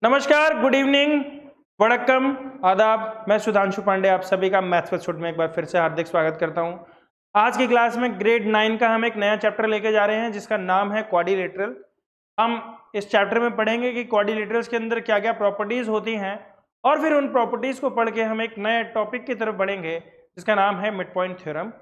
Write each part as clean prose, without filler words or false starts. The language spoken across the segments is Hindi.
नमस्कार, गुड इवनिंग, वड़क्कम, आदाब। मैं सुधांशु पांडे आप सभी का मैथ्स विद में एक बार फिर से हार्दिक स्वागत करता हूं। आज की क्लास में ग्रेड 9 का हम एक नया चैप्टर लेके जा रहे हैं जिसका नाम है क्वाड्रिलेटरल। हम इस चैप्टर में पढ़ेंगे कि क्वाड्रिलेटरल्स के अंदर क्या क्या प्रॉपर्टीज होती हैं और फिर उन प्रॉपर्टीज को पढ़ के हम एक नए टॉपिक की तरफ बढ़ेंगे जिसका नाम है मिड पॉइंट थ्योरम,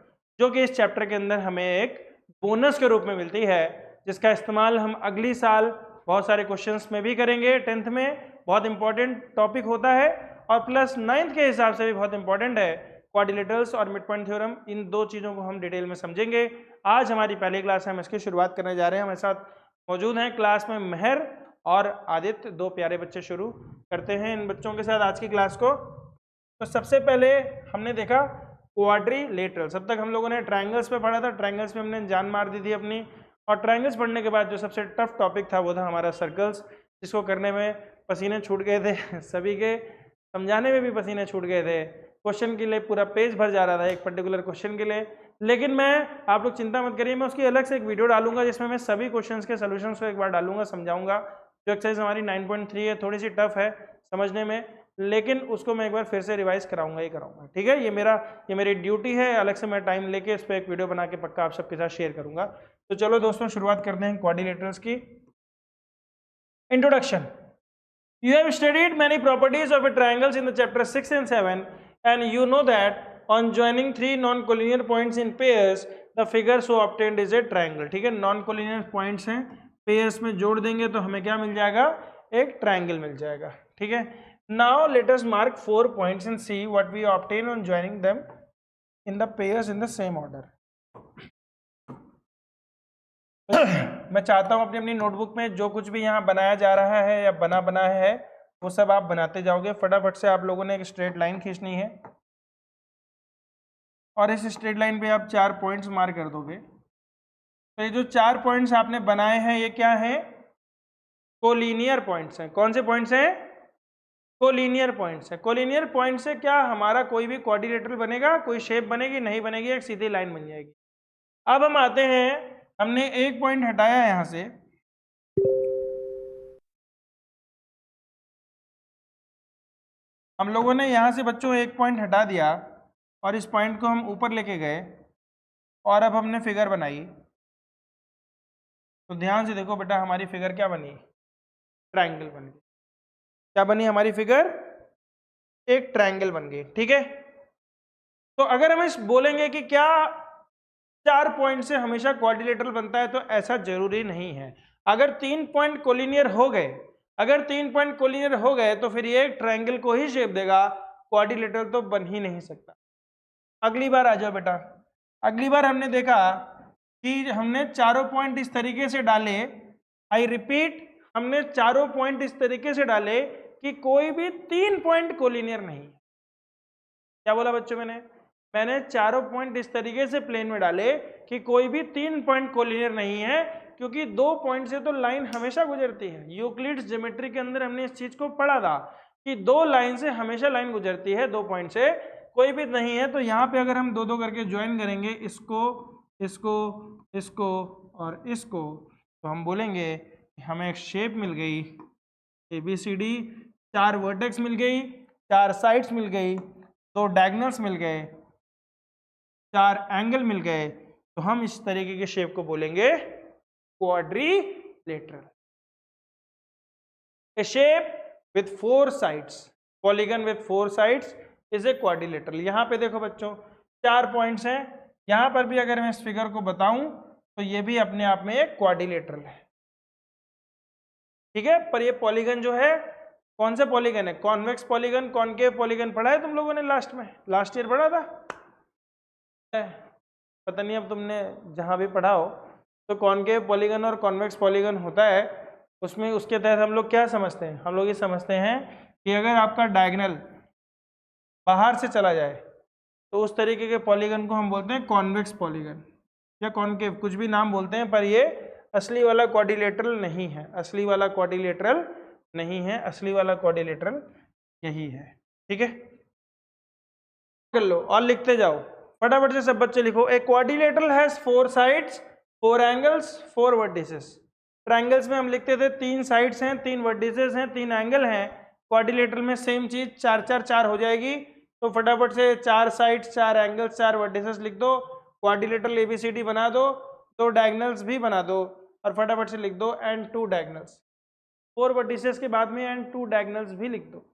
जो कि इस चैप्टर के अंदर हमें एक बोनस के रूप में मिलती है, जिसका इस्तेमाल हम अगली साल बहुत सारे क्वेश्चंस में भी करेंगे। 10th में बहुत इंपॉर्टेंट टॉपिक होता है और प्लस 9th के हिसाब से भी बहुत इंपॉर्टेंट है। क्वाड्रिलेटरल्स और मिड पॉइंट थ्योरम, इन दो चीज़ों को हम डिटेल में समझेंगे। आज हमारी पहली क्लास है, हम इसकी शुरुआत करने जा रहे हैं। हमारे साथ मौजूद हैं क्लास में महर और आदित्य, दो प्यारे बच्चे। शुरू करते हैं इन बच्चों के साथ आज की क्लास को। तो सबसे पहले हमने देखा क्वाड्रिलेटरल। सब तक हम लोगों ने ट्रायंगल्स पे पढ़ा था, ट्रायंगल्स में हमने जान मार दी थी अपनी। और ट्रायंगल्स पढ़ने के बाद जो सबसे टफ टॉपिक था वो था हमारा सर्कल्स, जिसको करने में पसीने छूट गए थे सभी के, समझाने में भी पसीने छूट गए थे। क्वेश्चन के लिए पूरा पेज भर जा रहा था एक पर्टिकुलर क्वेश्चन के लिए। लेकिन मैं, आप लोग चिंता मत करिए, मैं उसकी अलग से एक वीडियो डालूंगा जिसमें मैं सभी क्वेश्चंस के सॉल्यूशंस को एक बार डालूंगा, समझाऊंगा। जो एक्सरसाइज हमारी 9.3 है, थोड़ी सी टफ है समझने में, लेकिन उसको मैं एक बार फिर से रिवाइज कराऊंगा ही कराऊंगा। ठीक है, ये मेरी ड्यूटी है। अलग से मैं टाइम लेके इस पर एक वीडियो बना के पक्का आप सबके साथ शेयर करूंगा। तो चलो दोस्तों, शुरुआत करते हैं क्वाड्रिलेटरल्स की। Introduction. You have studied many properties of a triangles in the chapter 6 and 7, and you know that on joining three non-collinear points in pairs, the figure so obtained is a triangle. ठीक है, non-collinear points हैं, pairs में जोड़ देंगे तो हमें क्या मिल जाएगा? एक ट्रायंगल मिल जाएगा। ठीक है, now let us mark 4 points and see what we obtain on joining them in the pairs in the same order. मैं चाहता हूं अपनी नोटबुक में जो कुछ भी यहाँ बनाया जा रहा है या बना है वो सब आप बनाते जाओगे। फटाफट से आप लोगों ने एक स्ट्रेट लाइन खींचनी है और इस स्ट्रेट लाइन पे आप 4 पॉइंट्स मार्क कर दोगे। तो ये जो 4 पॉइंट्स आपने बनाए हैं ये क्या है? कोलिनियर पॉइंट्स हैं। कौन से पॉइंट्स हैं? कोलिनियर पॉइंट्स हैं। कोलिनियर पॉइंट से क्या हमारा कोई भी क्वाड्रिलेटरल बनेगा? कोई शेप बनेगी? नहीं बनेगी, एक सीधी लाइन बन जाएगी। अब हम आते हैं, हमने एक पॉइंट हटाया यहां से, हम लोगों ने यहां से बच्चों एक पॉइंट हटा दिया और इस पॉइंट को हम ऊपर लेके गए और अब हमने फिगर बनाई। तो ध्यान से देखो बेटा, हमारी फिगर क्या बनी? ट्रायंगल बन गई। क्या बनी हमारी फिगर? एक ट्रायंगल बन गई। ठीक है, तो अगर हम इस बोलेंगे कि क्या 4 पॉइंट से हमेशा क्वाड्रिलेटरल बनता है, तो ऐसा जरूरी नहीं है। अगर 3 पॉइंट कोलिनियर हो गए, तो फिर ये एक ट्रायंगल को ही शेप देगा, क्वाड्रिलेटरल तो बन ही नहीं सकता। अगली बार आ जाओ बेटा। अगली बार हमने देखा कि हमने चारों पॉइंट इस तरीके से डाले, आई रिपीट, हमने चारों पॉइंट इस तरीके से डाले कि कोई भी 3 पॉइंट कोलिनियर नहीं। क्या बोला बच्चों? मैंने चारों पॉइंट इस तरीके से प्लेन में डाले कि कोई भी 3 पॉइंट कोलिनियर नहीं है, क्योंकि 2 पॉइंट से तो लाइन हमेशा गुजरती है। यूक्लिड्स ज्योमेट्री के अंदर हमने इस चीज को पढ़ा था कि 2 लाइन से हमेशा लाइन गुजरती है, 2 पॉइंट से कोई भी नहीं है। तो यहाँ पे अगर हम दो करके ज्वाइन करेंगे, इसको इसको इसको और इसको, तो हम बोलेंगे हमें एक शेप मिल गई ABCD, 4 वर्टेक्स मिल गई, 4 साइड्स मिल गई, 2 डायगोनल्स मिल गए, 4 एंगल मिल गए। तो हम इस तरीके के शेप को बोलेंगे quadrilateral. A shape with 4 sides, polygon with 4 sides is a quadrilateral. यहां पे देखो बच्चों, 4 पॉइंट्स हैं। यहां पर भी अगर मैं इस फिगर को बताऊं तो ये भी अपने आप में एक क्वाड्रिलेटरल है। ठीक है, पर ये पॉलीगन जो है, कौन सा पॉलीगन है? कॉन्वेक्स पॉलीगन, कॉनकेव पॉलीगन पढ़ा है तुम लोगों ने लास्ट ईयर पढ़ा था? पता नहीं, अब तुमने जहां भी पढ़ा हो। तो कॉनकेव पॉलीगन और कॉन्वेक्स पॉलीगन होता है, उसमें उसके तहत हम लोग क्या समझते हैं? हम लोग ये समझते हैं कि अगर आपका डायगोनल बाहर से चला जाए तो उस तरीके के पॉलीगन को हम बोलते हैं कॉन्वेक्स पॉलीगन या कॉनकेव, कुछ भी नाम बोलते हैं, पर ये असली वाला क्वाड्रिलेटरल नहीं है। असली वाला क्वाड्रिलेटरल नहीं है, असली वाला क्वाड्रिलेटरल यही है। ठीक है, कर लो और लिखते जाओ फटाफट से, सब बच्चे लिखो। A quadrilateral has 4 sides, 4 angles, 4 vertices. Triangles में हम लिखते थे 3 साइड्स हैं, 3 वर्टिसेस हैं, 3 एंगल हैं। क्वाड्रिलेटरल में सेम चीज 4 4 4 हो जाएगी। तो फटाफट से 4 साइड्स, 4 एंगल्स, 4 वर्टिसेस लिख दो, क्वाड्रिलेटरल एबीसीडी बना दो, 2 डायगोनल्स भी बना दो और फटाफट से लिख दो एंड 2 डायगोनल्स। 4 वर्टिसेस के बाद में एंड 2 डायगोनल्स भी लिख दो।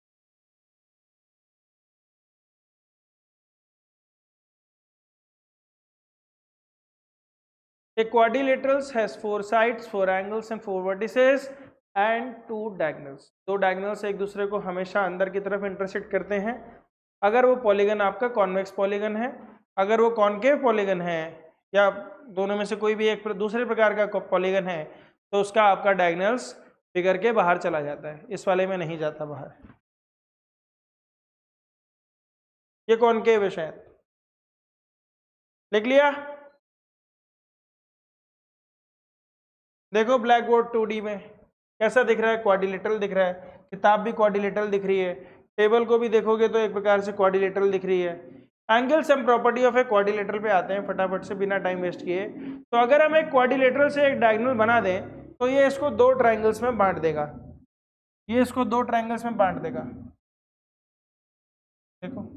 A quadrilateral has 4 sides, 4 angles and 4 vertices and 2 diagonals। 2 diagonals एक दूसरे को हमेशा अंदर की तरफ इंटरसेक्ट करते हैं। अगर वो पॉलीगन आपका कॉन्वेक्स पॉलीगन है, अगर वो कॉनकेव पॉलीगन है या दोनों में से कोई भी एक दूसरे प्रकार का पॉलीगन है तो उसका आपका डायगोनल्स बिगड़ के बाहर चला जाता है। इस वाले में नहीं जाता बाहर। ये कॉनकेव है शायद, लिख लिया। देखो ब्लैक बोर्ड 2D में कैसा दिख रहा है, क्वाड्रिलेटरल दिख रहा है, किताब भी क्वाड्रिलेटरल दिख रही है, टेबल को भी देखोगे तो एक प्रकार से क्वाड्रिलेटरल दिख रही है। Angle sum property of a quadrilateral पे आते हैं फटाफट से बिना टाइम वेस्ट किए। तो अगर हम एक क्वाड्रिलेटरल से एक डायगोनल बना दें तो ये इसको 2 ट्रायंगल्स में बांट देगा, ये इसको 2 ट्रायंगल्स में बांट देगा। देखो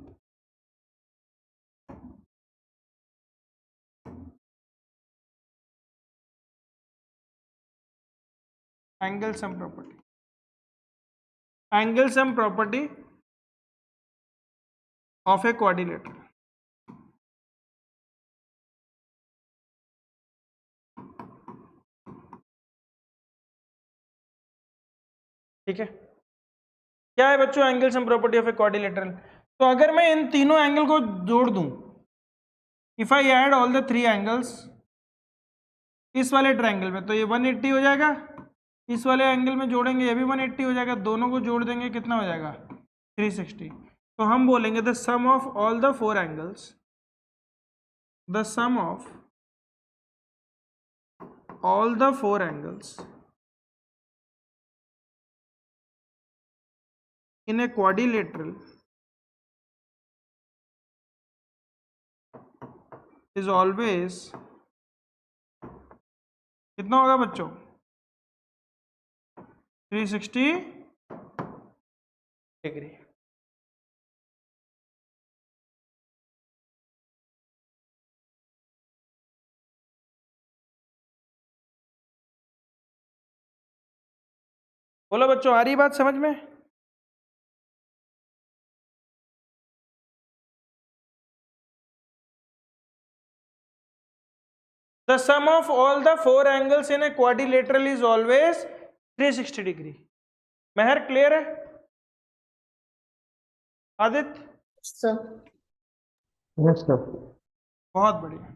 angle sum property, angle sum property of a quadrilateral. ठीक है, क्या है बच्चों angle sum property of a quadrilateral? तो अगर मैं इन तीनों एंगल को जोड़ दूं, if I add all the 3 angles इस वाले ट्रायंगल में तो ये 180 हो जाएगा, इस वाले एंगल में जोड़ेंगे ये भी 180 हो जाएगा, दोनों को जोड़ देंगे कितना हो जाएगा 360। तो हम बोलेंगे the sum of all the 4 angles, the sum of all the 4 angles in a quadrilateral is always कितना होगा बच्चों 360 डिग्री। बोलो बच्चों आ रही बात समझ में? The sum of all the 4 angles in a quadrilateral is always 360 degree. महर क्लियर है? आदित्य? Yes sir. बहुत बढ़िया,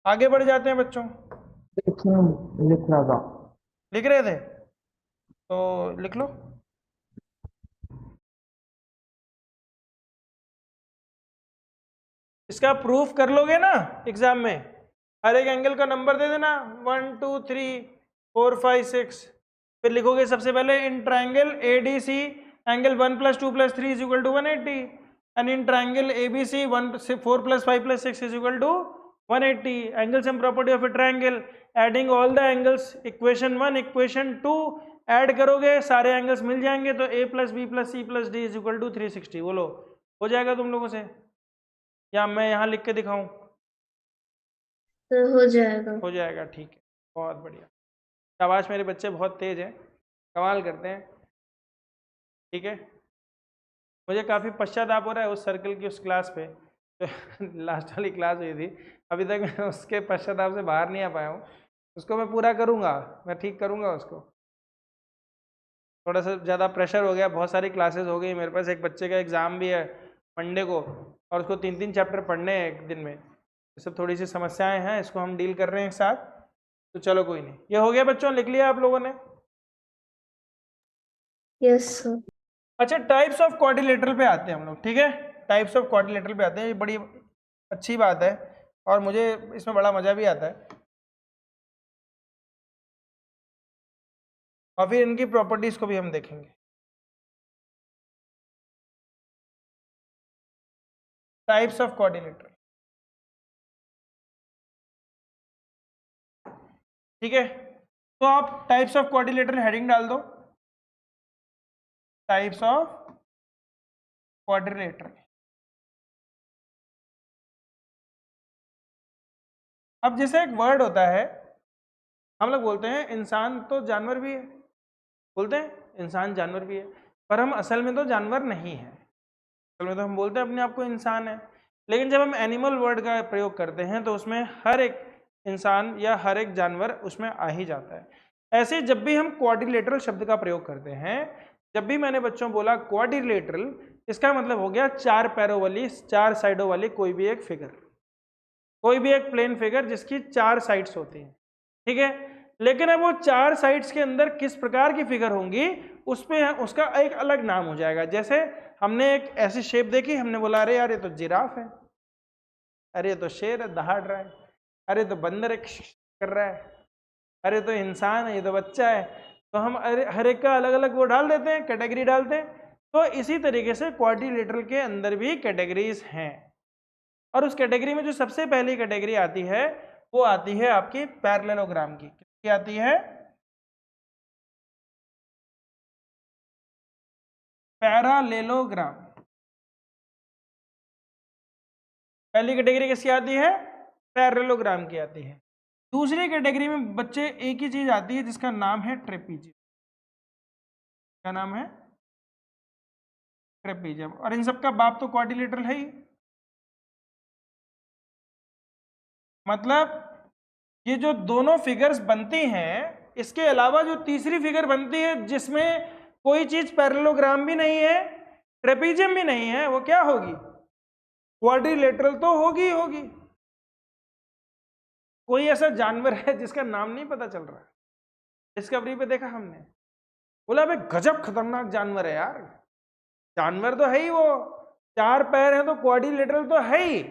आगे बढ़ जाते हैं बच्चों। लिख रहा था। लिख रहे थे तो लिख लो। इसका प्रूफ कर लोगे ना एग्जाम में, हर एक एंगल का नंबर दे देना 1 2 3 4 5 6, फिर लिखोगे सबसे पहले in triangle ADC angle 1 + 2 + 3 = 180 and in triangle ABC 4 + 5 + 6 = 180। Angle sum property of A triangle, adding all the angles, equation 1 equation 2 add करोगे सारे एंगल्स मिल जाएंगे तो a + b + c + d = 360। बोलो हो जाएगा तुम लोगों से या मैं यहाँ लिख के दिखाऊं? तो हो जाएगा। हो जाएगा, ठीक है, बहुत बढ़िया, शाबाश, मेरे बच्चे बहुत तेज हैं, कमाल करते हैं। ठीक है, मुझे काफ़ी पश्चाताप हो रहा है उस सर्कल की उस क्लास पे जो लास्ट वाली क्लास हुई थी, अभी तक मैं उसके पश्चाताप से बाहर नहीं आ पाया हूँ। उसको मैं पूरा करूँगा, मैं ठीक करूँगा उसको। थोड़ा सा ज़्यादा प्रेशर हो गया, बहुत सारी क्लासेस हो गई मेरे पास, एक बच्चे का एग्ज़ाम भी है मंडे को और उसको 3 चैप्टर पढ़ने हैं एक दिन में। ये सब थोड़ी सी समस्याएं हैं, इसको हम डील कर रहे हैं एक साथ। तो चलो कोई नहीं, ये हो गया बच्चों, लिख लिया आप लोगों ने? Yes sir. अच्छा, टाइप्स ऑफ क्वाड्रिलेटरल पे आते हैं हम लोग। ठीक है, टाइप्स ऑफ क्वाड्रिलेटरल पे आते हैं, ये बड़ी अच्छी बात है और मुझे इसमें बड़ा मज़ा भी आता है। और फिर इनकी प्रॉपर्टीज को भी हम देखेंगे। टाइप्स ऑफ क्वाड्रिलेटरल, ठीक है। तो आप टाइप्स ऑफ क्वाड्रिलेटरल हेडिंग डाल दो, टाइप्स ऑफ क्वाड्रिलेटरल। अब जैसे एक वर्ड होता है, हम लोग बोलते हैं इंसान तो जानवर भी है, बोलते हैं इंसान जानवर भी है, पर हम असल में तो जानवर नहीं है। असल में तो हम बोलते हैं अपने आप को इंसान है, लेकिन जब हम एनिमल वर्ड का प्रयोग करते हैं तो उसमें हर एक इंसान या हर एक जानवर उसमें आ ही जाता है। ऐसे जब भी हम क्वाड्रिलेटरल शब्द का प्रयोग करते हैं, जब भी मैंने बच्चों बोला क्वाड्रिलेटरल, इसका मतलब हो गया चार पैरों वाली, चार साइडों वाली कोई भी एक फिगर, कोई भी एक प्लेन फिगर जिसकी चार साइड्स होती हैं, ठीक है। लेकिन अब वो चार साइड्स के अंदर किस प्रकार की फिगर होंगी उस पे उसका एक अलग नाम हो जाएगा। जैसे हमने एक ऐसी शेप देखी, हमने बोला अरे यार ये तो जिराफ है, अरे ये तो शेर है दहाड़ रहा है, अरे तो बंदर एक कर रहा है, अरे तो इंसान है, ये तो बच्चा है। तो हम अरे हर एक का अलग अलग वो डाल देते हैं, कैटेगरी डालते हैं। तो इसी तरीके से क्वाड्रिलेटरल के अंदर भी कैटेगरीज हैं, और उस कैटेगरी में जो सबसे पहली कैटेगरी आती है वो आती है आपकी पैरेललोग्राम की। किसकी आती है? पैरेललोग्राम। पहली कैटेगरी किसकी आती है? पैरेललोग्राम की आती है। दूसरी कैटेगरी में बच्चे एक ही चीज आती है जिसका नाम है ट्रेपीजियम। क्या नाम है? ट्रेपीजियम। और इन सबका बाप तो क्वाड्रिलेटरल है ही। मतलब ये जो दोनों फिगर्स बनती हैं, इसके अलावा जो तीसरी फिगर बनती है जिसमें कोई चीज पैरेललोग्राम भी नहीं है, ट्रेपीजियम भी नहीं है, वो क्या होगी? क्वाड्रिलेटरल तो होगी होगी। कोई ऐसा जानवर है जिसका नाम नहीं पता चल रहा? डिस्कवरी पे देखा हमने, बोला भाई गजब खतरनाक जानवर है यार। जानवर तो है ही, वो चार पैर हैं तो क्वाड्रिलेटरल तो है ही,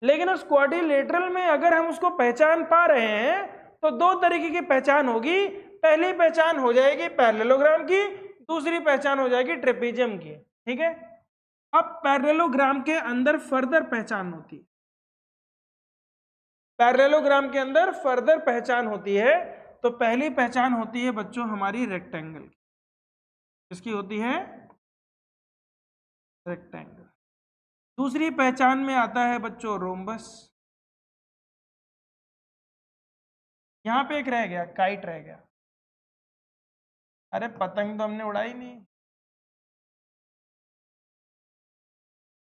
लेकिन उस क्वाड्रिलेटरल में अगर हम उसको पहचान पा रहे हैं तो दो तरीके की पहचान होगी। पहली पहचान हो जाएगी पैरेललोग्राम की, दूसरी पहचान हो जाएगी ट्रेपीजियम की, ठीक है। अब पैरेललोग्राम के अंदर फर्दर पहचान होती है, पैरेललोग्राम के अंदर फर्दर पहचान होती है। तो पहली पहचान होती है बच्चों हमारी रेक्टेंगल की। किसकी होती है? रेक्टेंगल। दूसरी पहचान में आता है बच्चों रोम्बस। यहां पे एक रह गया, काइट रह गया। अरे पतंग तो हमने उड़ाई नहीं।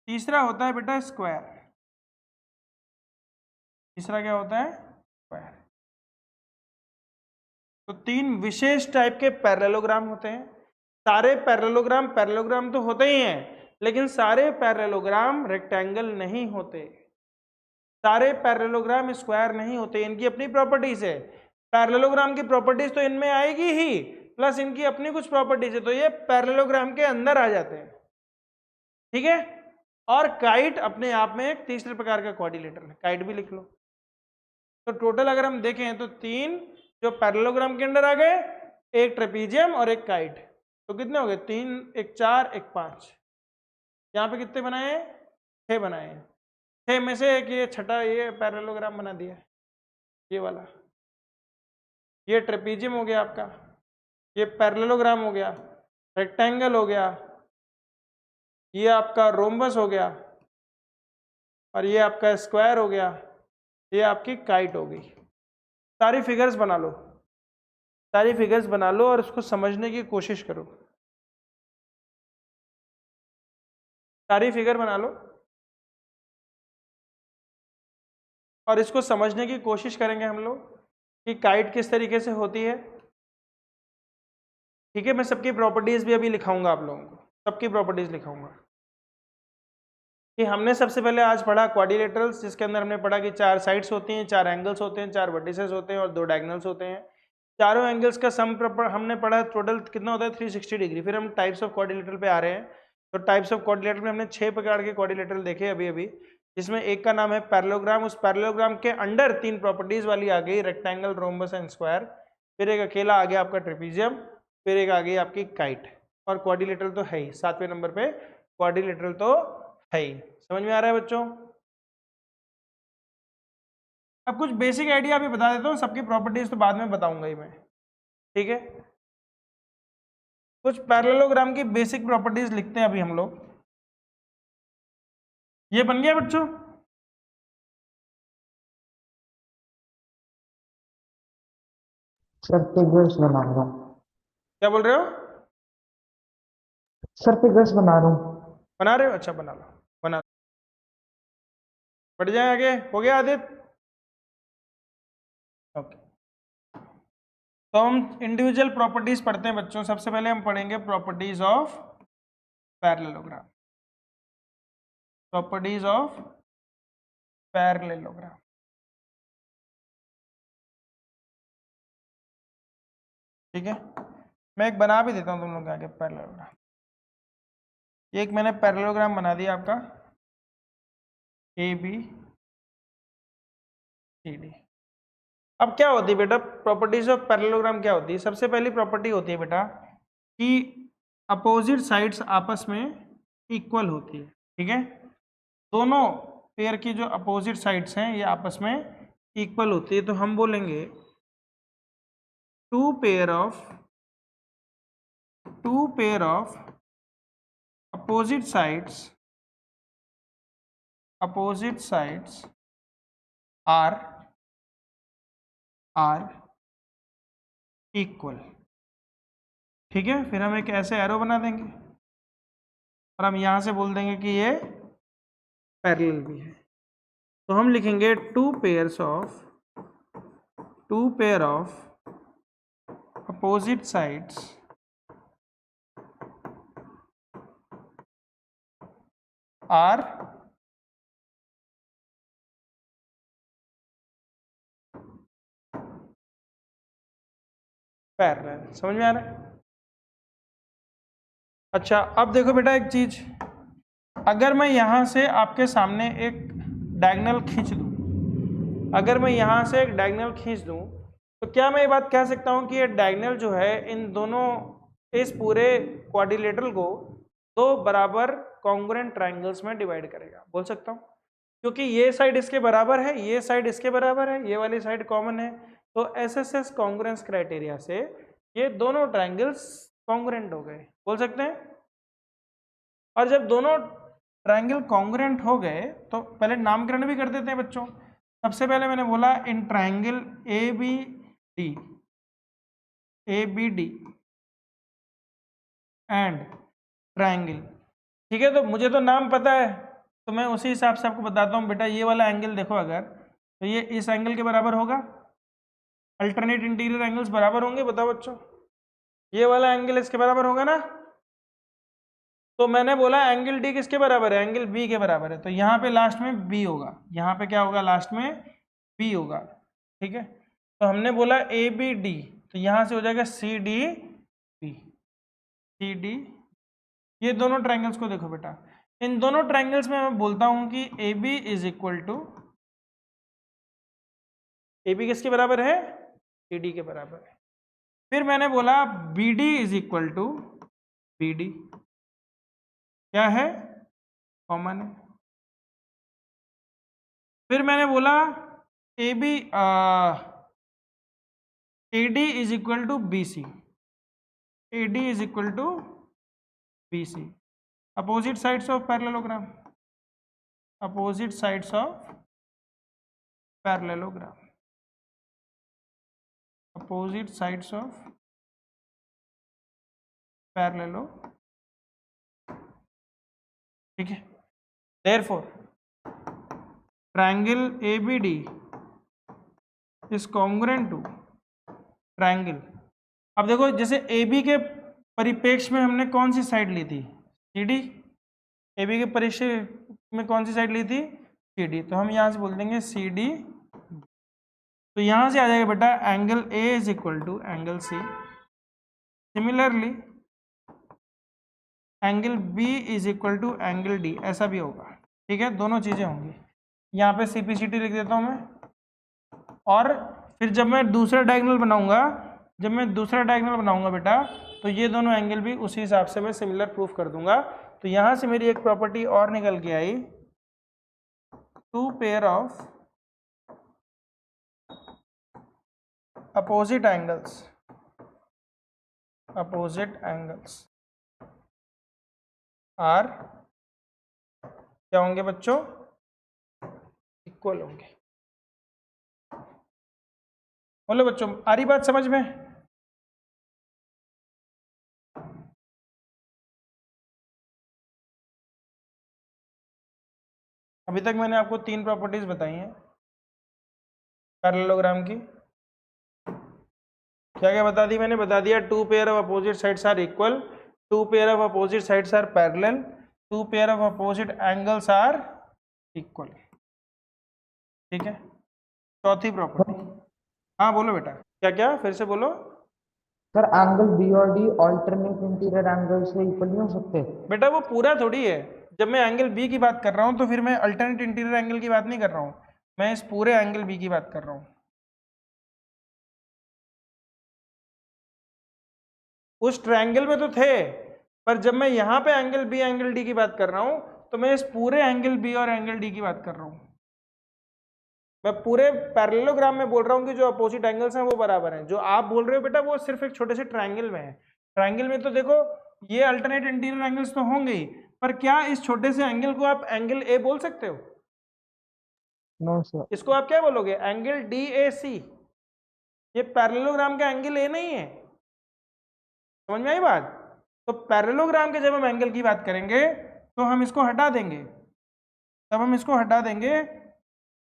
तीसरा होता है बेटा स्क्वायर। तीसरा क्या होता है? स्क्वायर। तो तीन विशेष टाइप के पैरेललोग्राम होते हैं। सारे पैरेललोग्राम तो होते ही हैं, लेकिन सारे पैरेललोग्राम रेक्टेंगल नहीं होते, सारे पैरेललोग्राम स्क्वायर नहीं होते। इनकी अपनी प्रॉपर्टीज है। पैरेललोग्राम की प्रॉपर्टीज तो इनमें आएगी ही, प्लस इनकी अपनी कुछ प्रॉपर्टीज है, तो ये पैरेललोग्राम के अंदर आ जाते हैं, ठीक है। और काइट अपने आप में एक तीसरे प्रकार का क्वाड्रिलेटरल है, काइट भी लिख लो। तो टोटल अगर हम देखें तो तीन जो पैरेललोग्राम के अंदर आ गए, एक ट्रेपीजियम और एक काइट, तो कितने हो गए? तीन, एक चार, एक पांच। यहाँ पे कितने बनाए? 6 बनाए। 6 में से एक ये छठा ये पैरेललोग्राम बना दिया, ये वाला। ये ट्रेपीजियम हो गया आपका, ये पैरेललोग्राम हो गया, रेक्टेंगल हो गया, ये आपका रोम्बस हो गया, और ये आपका स्क्वायर हो गया, ये आपकी काइट हो गई। सारी फिगर्स बना लो, सारी फिगर्स बना लो और उसको समझने की कोशिश करो। सारी फिगर बना लो और इसको समझने की कोशिश करेंगे हम लोग कि काइट किस तरीके से होती है, ठीक है। मैं सबकी प्रॉपर्टीज भी अभी लिखाऊंगा, आप लोगों को सबकी प्रॉपर्टीज लिखाऊंगा। कि हमने सबसे पहले आज पढ़ा क्वाड्रिलेटरल्स, जिसके अंदर हमने पढ़ा कि 4 साइड्स होती हैं, 4 एंगल्स होते हैं, 4 वर्टिसेस होते हैं और 2 डायगोनल्स होते हैं। चारों एंगल्स का सम हमने पढ़ा टोटल कितना होता है? 360 डिग्री। फिर हम टाइप्स ऑफ क्वाड्रिलेटरल पे आ रहे हैं। तो टाइप्स ऑफ क्वाड्रिलेटरल में हमने 6 प्रकार के क्वाड्रिलेटरल देखे अभी अभी, जिसमें एक का नाम है पैरेललोग्राम। उस पैरेललोग्राम के अंडर 3 प्रॉपर्टीज वाली आ गई, रेक्टेंगल, रोम्बस एंड स्क्वायर। फिर एक अकेला आ गया आपका ट्रेपीजियम, फिर एक आ गई आपकी काइट। और क्वाड्रिलेटरल तो है ही, 7वें नंबर पे क्वाड्रिलेटरल तो है ही। समझ में आ रहा है बच्चों? अब कुछ बेसिक आइडिया अभी बता देता हूँ, सबकी प्रॉपर्टीज तो बाद में बताऊंगा ही मैं। ठीक है, कुछ पैरेललोग्राम की बेसिक प्रॉपर्टीज लिखते हैं अभी हम लोग। ये बन गया बच्चों? सर फिगर्स बना रहा हूँ। क्या बोल रहे हो? सर फिगर्स बना रहा हूँ। बना रहे हो? अच्छा बना लो, बना, बढ़ जाए आगे। हो गया आदित्य? ओके, तो हम इंडिविजुअल प्रॉपर्टीज पढ़ते हैं बच्चों। सबसे पहले हम पढ़ेंगे properties of parallelogram. Properties of parallelogram, ठीक है। मैं एक बना भी देता हूँ तुम लोग के आगे पैरेललोग्राम। एक मैंने पैरेललोग्राम बना दिया आपका ए बी सी डी। अब क्या होती है बेटा प्रॉपर्टीज ऑफ पैरेललोग्राम? क्या होती है? सबसे पहली प्रॉपर्टी होती है बेटा कि अपोजिट साइड्स आपस में इक्वल होती है, ठीक है। दोनों पेयर की जो अपोजिट साइड्स हैं ये आपस में इक्वल होती है, तो हम बोलेंगे two pair of opposite sides are equal, ठीक है। फिर हम एक ऐसे एरो बना देंगे और हम यहां से बोल देंगे कि ये पैरेलल भी है। तो हम लिखेंगे two pair of opposite sides are parallel. समझ में आ रहा है? अच्छा, अब देखो बेटा एक चीज, अगर मैं यहां से आपके सामने एक डायगोनल खींच दूं, अगर मैं यहां से एक डायगोनल खींच दूं, तो क्या मैं ये बात कह सकता हूं कि ये डायगोनल जो है इन दोनों, इस पूरे क्वाड्रिलेटरल को दो बराबर कॉन्ग्रुएंट ट्रायंगल्स में डिवाइड करेगा? बोल सकता हूं, क्योंकि ये साइड इसके बराबर है, ये साइड इसके बराबर है, ये वाली साइड कॉमन है, तो एसएसएस कॉन्ग्रुएंस क्राइटेरिया से ये दोनों ट्रायंगल्स कॉन्ग्रुएंट हो गए, बोल सकते हैं। और जब दोनों ट्रायंगल कॉन्ग्रुएंट हो गए तो पहले नामकरण भी कर देते हैं बच्चों। सबसे पहले मैंने बोला in triangle A B D and triangle, ठीक है। तो मुझे तो नाम पता है, तो मैं उसी हिसाब से आपको बताता हूँ बेटा। ये वाला एंगल देखो अगर, तो ये इस एंगल के बराबर होगा, अल्टरनेट इंटीरियर एंगल्स बराबर होंगे, बताओ बच्चों। ये वाला एंगल इसके बराबर होगा ना, तो मैंने बोला एंगल डी किसके बराबर है? एंगल बी के बराबर है, तो यहाँ पे लास्ट में बी होगा, यहाँ पे क्या होगा? लास्ट में बी होगा, ठीक है। तो हमने बोला ए बी डी, तो यहाँ से हो जाएगा C D B, C D. ये दोनों ट्रायंगल्स को देखो बेटा, इन दोनों ट्रायंगल्स में मैं बोलता हूं कि A B is equal to, A B किसके बराबर है? सी डी के बराबर है। फिर मैंने बोला B D is equal to B D, क्या है? कॉमन है। फिर मैंने बोला A B A D is equal to B C, A D is equal to B C. Opposite sides of parallelogram, opposite sides of parallelogram, opposite sides of parallel, ठीक है। Therefore triangle ABD is congruent to triangle. अब देखो जैसे AB के परिप्रेक्ष्य में हमने कौन सी साइड ली थी? CD। AB के परिप्रेक्ष्य में कौन सी साइड ली थी? CD। तो हम यहाँ से बोल देंगे CD। तो यहाँ से आ जाएगा बेटा angle A is equal to angle C। Similarly angle B is equal to angle D, ऐसा भी होगा, ठीक है। दोनों चीज़ें होंगी। यहाँ पे CPCT लिख देता हूँ मैं, और फिर जब मैं दूसरा डायगोनल बनाऊंगा बेटा, तो ये दोनों एंगल भी उसी हिसाब से मैं सिमिलर प्रूफ कर दूंगा। तो यहाँ से मेरी एक प्रॉपर्टी और निकल के आई, two pair of opposite angles opposite angles are क्या होंगे बच्चों, इक्वल होंगे। बोलो बच्चों, आ रही बात समझ में? अभी तक मैंने आपको 3 प्रॉपर्टीज बताई हैं पैरेललोग्राम की। क्या क्या बता दी मैंने? बता दिया 2 pair of opposite sides are equal, 2 pair of opposite sides are parallel, 2 pair of opposite angles are equal. ठीक है, चौथी प्रॉपर्टी। हाँ बोलो बेटा, क्या क्या फिर से बोलो। सर एंगल बी और डी ऑल्टरनेट इंटीरियर एंगल से इक्वल नहीं हो सकते? बेटा वो पूरा थोड़ी है। जब मैं एंगल बी की बात कर रहा हूँ तो फिर मैं अल्टरनेट इंटीरियर एंगल की बात नहीं कर रहा हूँ, मैं इस पूरे एंगल बी की बात कर रहा हूँ। उस ट्रायंगल में तो थे, पर जब मैं यहाँ पे एंगल बी एंगल डी की बात कर रहा हूँ तो मैं इस पूरे एंगल बी और एंगल डी की बात कर रहा हूँ। मैं पूरे पैरेललोग्राम में बोल रहा हूँ कि जो अपोजिट एंगल्स हैं वो बराबर हैं। जो आप बोल रहे हो बेटा वो सिर्फ एक छोटे से ट्रायंगल में है। ट्रायंगल में तो देखो ये अल्टरनेट इंटीरियर एंगल्स तो होंगे ही, पर क्या इस छोटे से एंगल को आप एंगल ए बोल सकते हो? No sir. इसको आप क्या बोलोगे? Angle D A C. ये पैरेललोग्राम का एंगल ए नहीं है। समझ में आई बात? तो पैरेललोग्राम के जब हम एंगल की बात करेंगे तो हम इसको हटा देंगे, तब हम इसको हटा देंगे,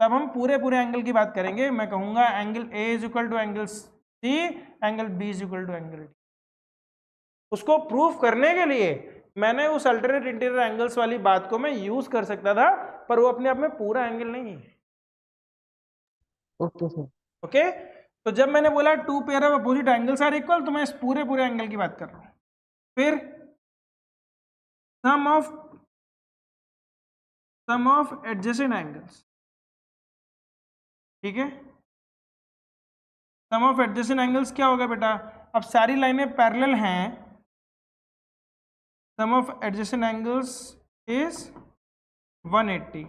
तब हम पूरे पूरे एंगल की बात करेंगे। मैं कहूंगा angle A is equal to angle C, angle B is equal to angle D. उसको प्रूफ करने के लिए मैंने उस अल्टरनेट इंटीरियर एंगल्स वाली बात को मैं यूज कर सकता था, पर वो अपने आप में पूरा एंगल नहीं है। Okay sir. ओके, तो जब मैंने बोला 2 pair of opposite angles are equal, तो मैं इस पूरे पूरे एंगल की बात कर रहा हूं। फिर सम ऑफ एडजेसेंट एंगल्स, ठीक है। सम ऑफ एडजेसेंट एंगल्स क्या होगा बेटा? अब सारी लाइनें पैरेलल हैं, सम ऑफ एडजेसेंट एंगल्स इज 180।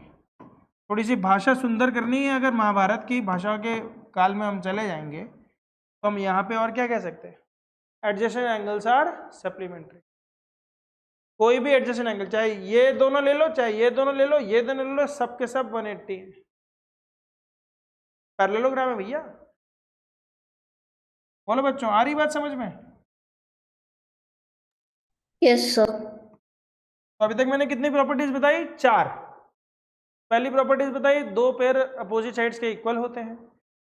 थोड़ी सी भाषा सुंदर करनी है, अगर महाभारत की भाषा के काल में हम चले जाएंगे तो हम यहाँ पे और क्या कह सकते हैं? Adjacent angles are supplementary. कोई भी एडजेसेंट एंगल, चाहे ये दोनों ले लो, चाहे ये दोनों ले लो, ये दोनों ले लो, सब के सब 180 है। पैरेललोग्राम है भैया। बोलो बच्चों, आ रही बात समझ में? Yes sir. तो अभी तक मैंने कितनी प्रॉपर्टीज बताई? 4। पहली प्रॉपर्टीज बताई 2 पेयर अपोजिट साइड्स के इक्वल होते हैं।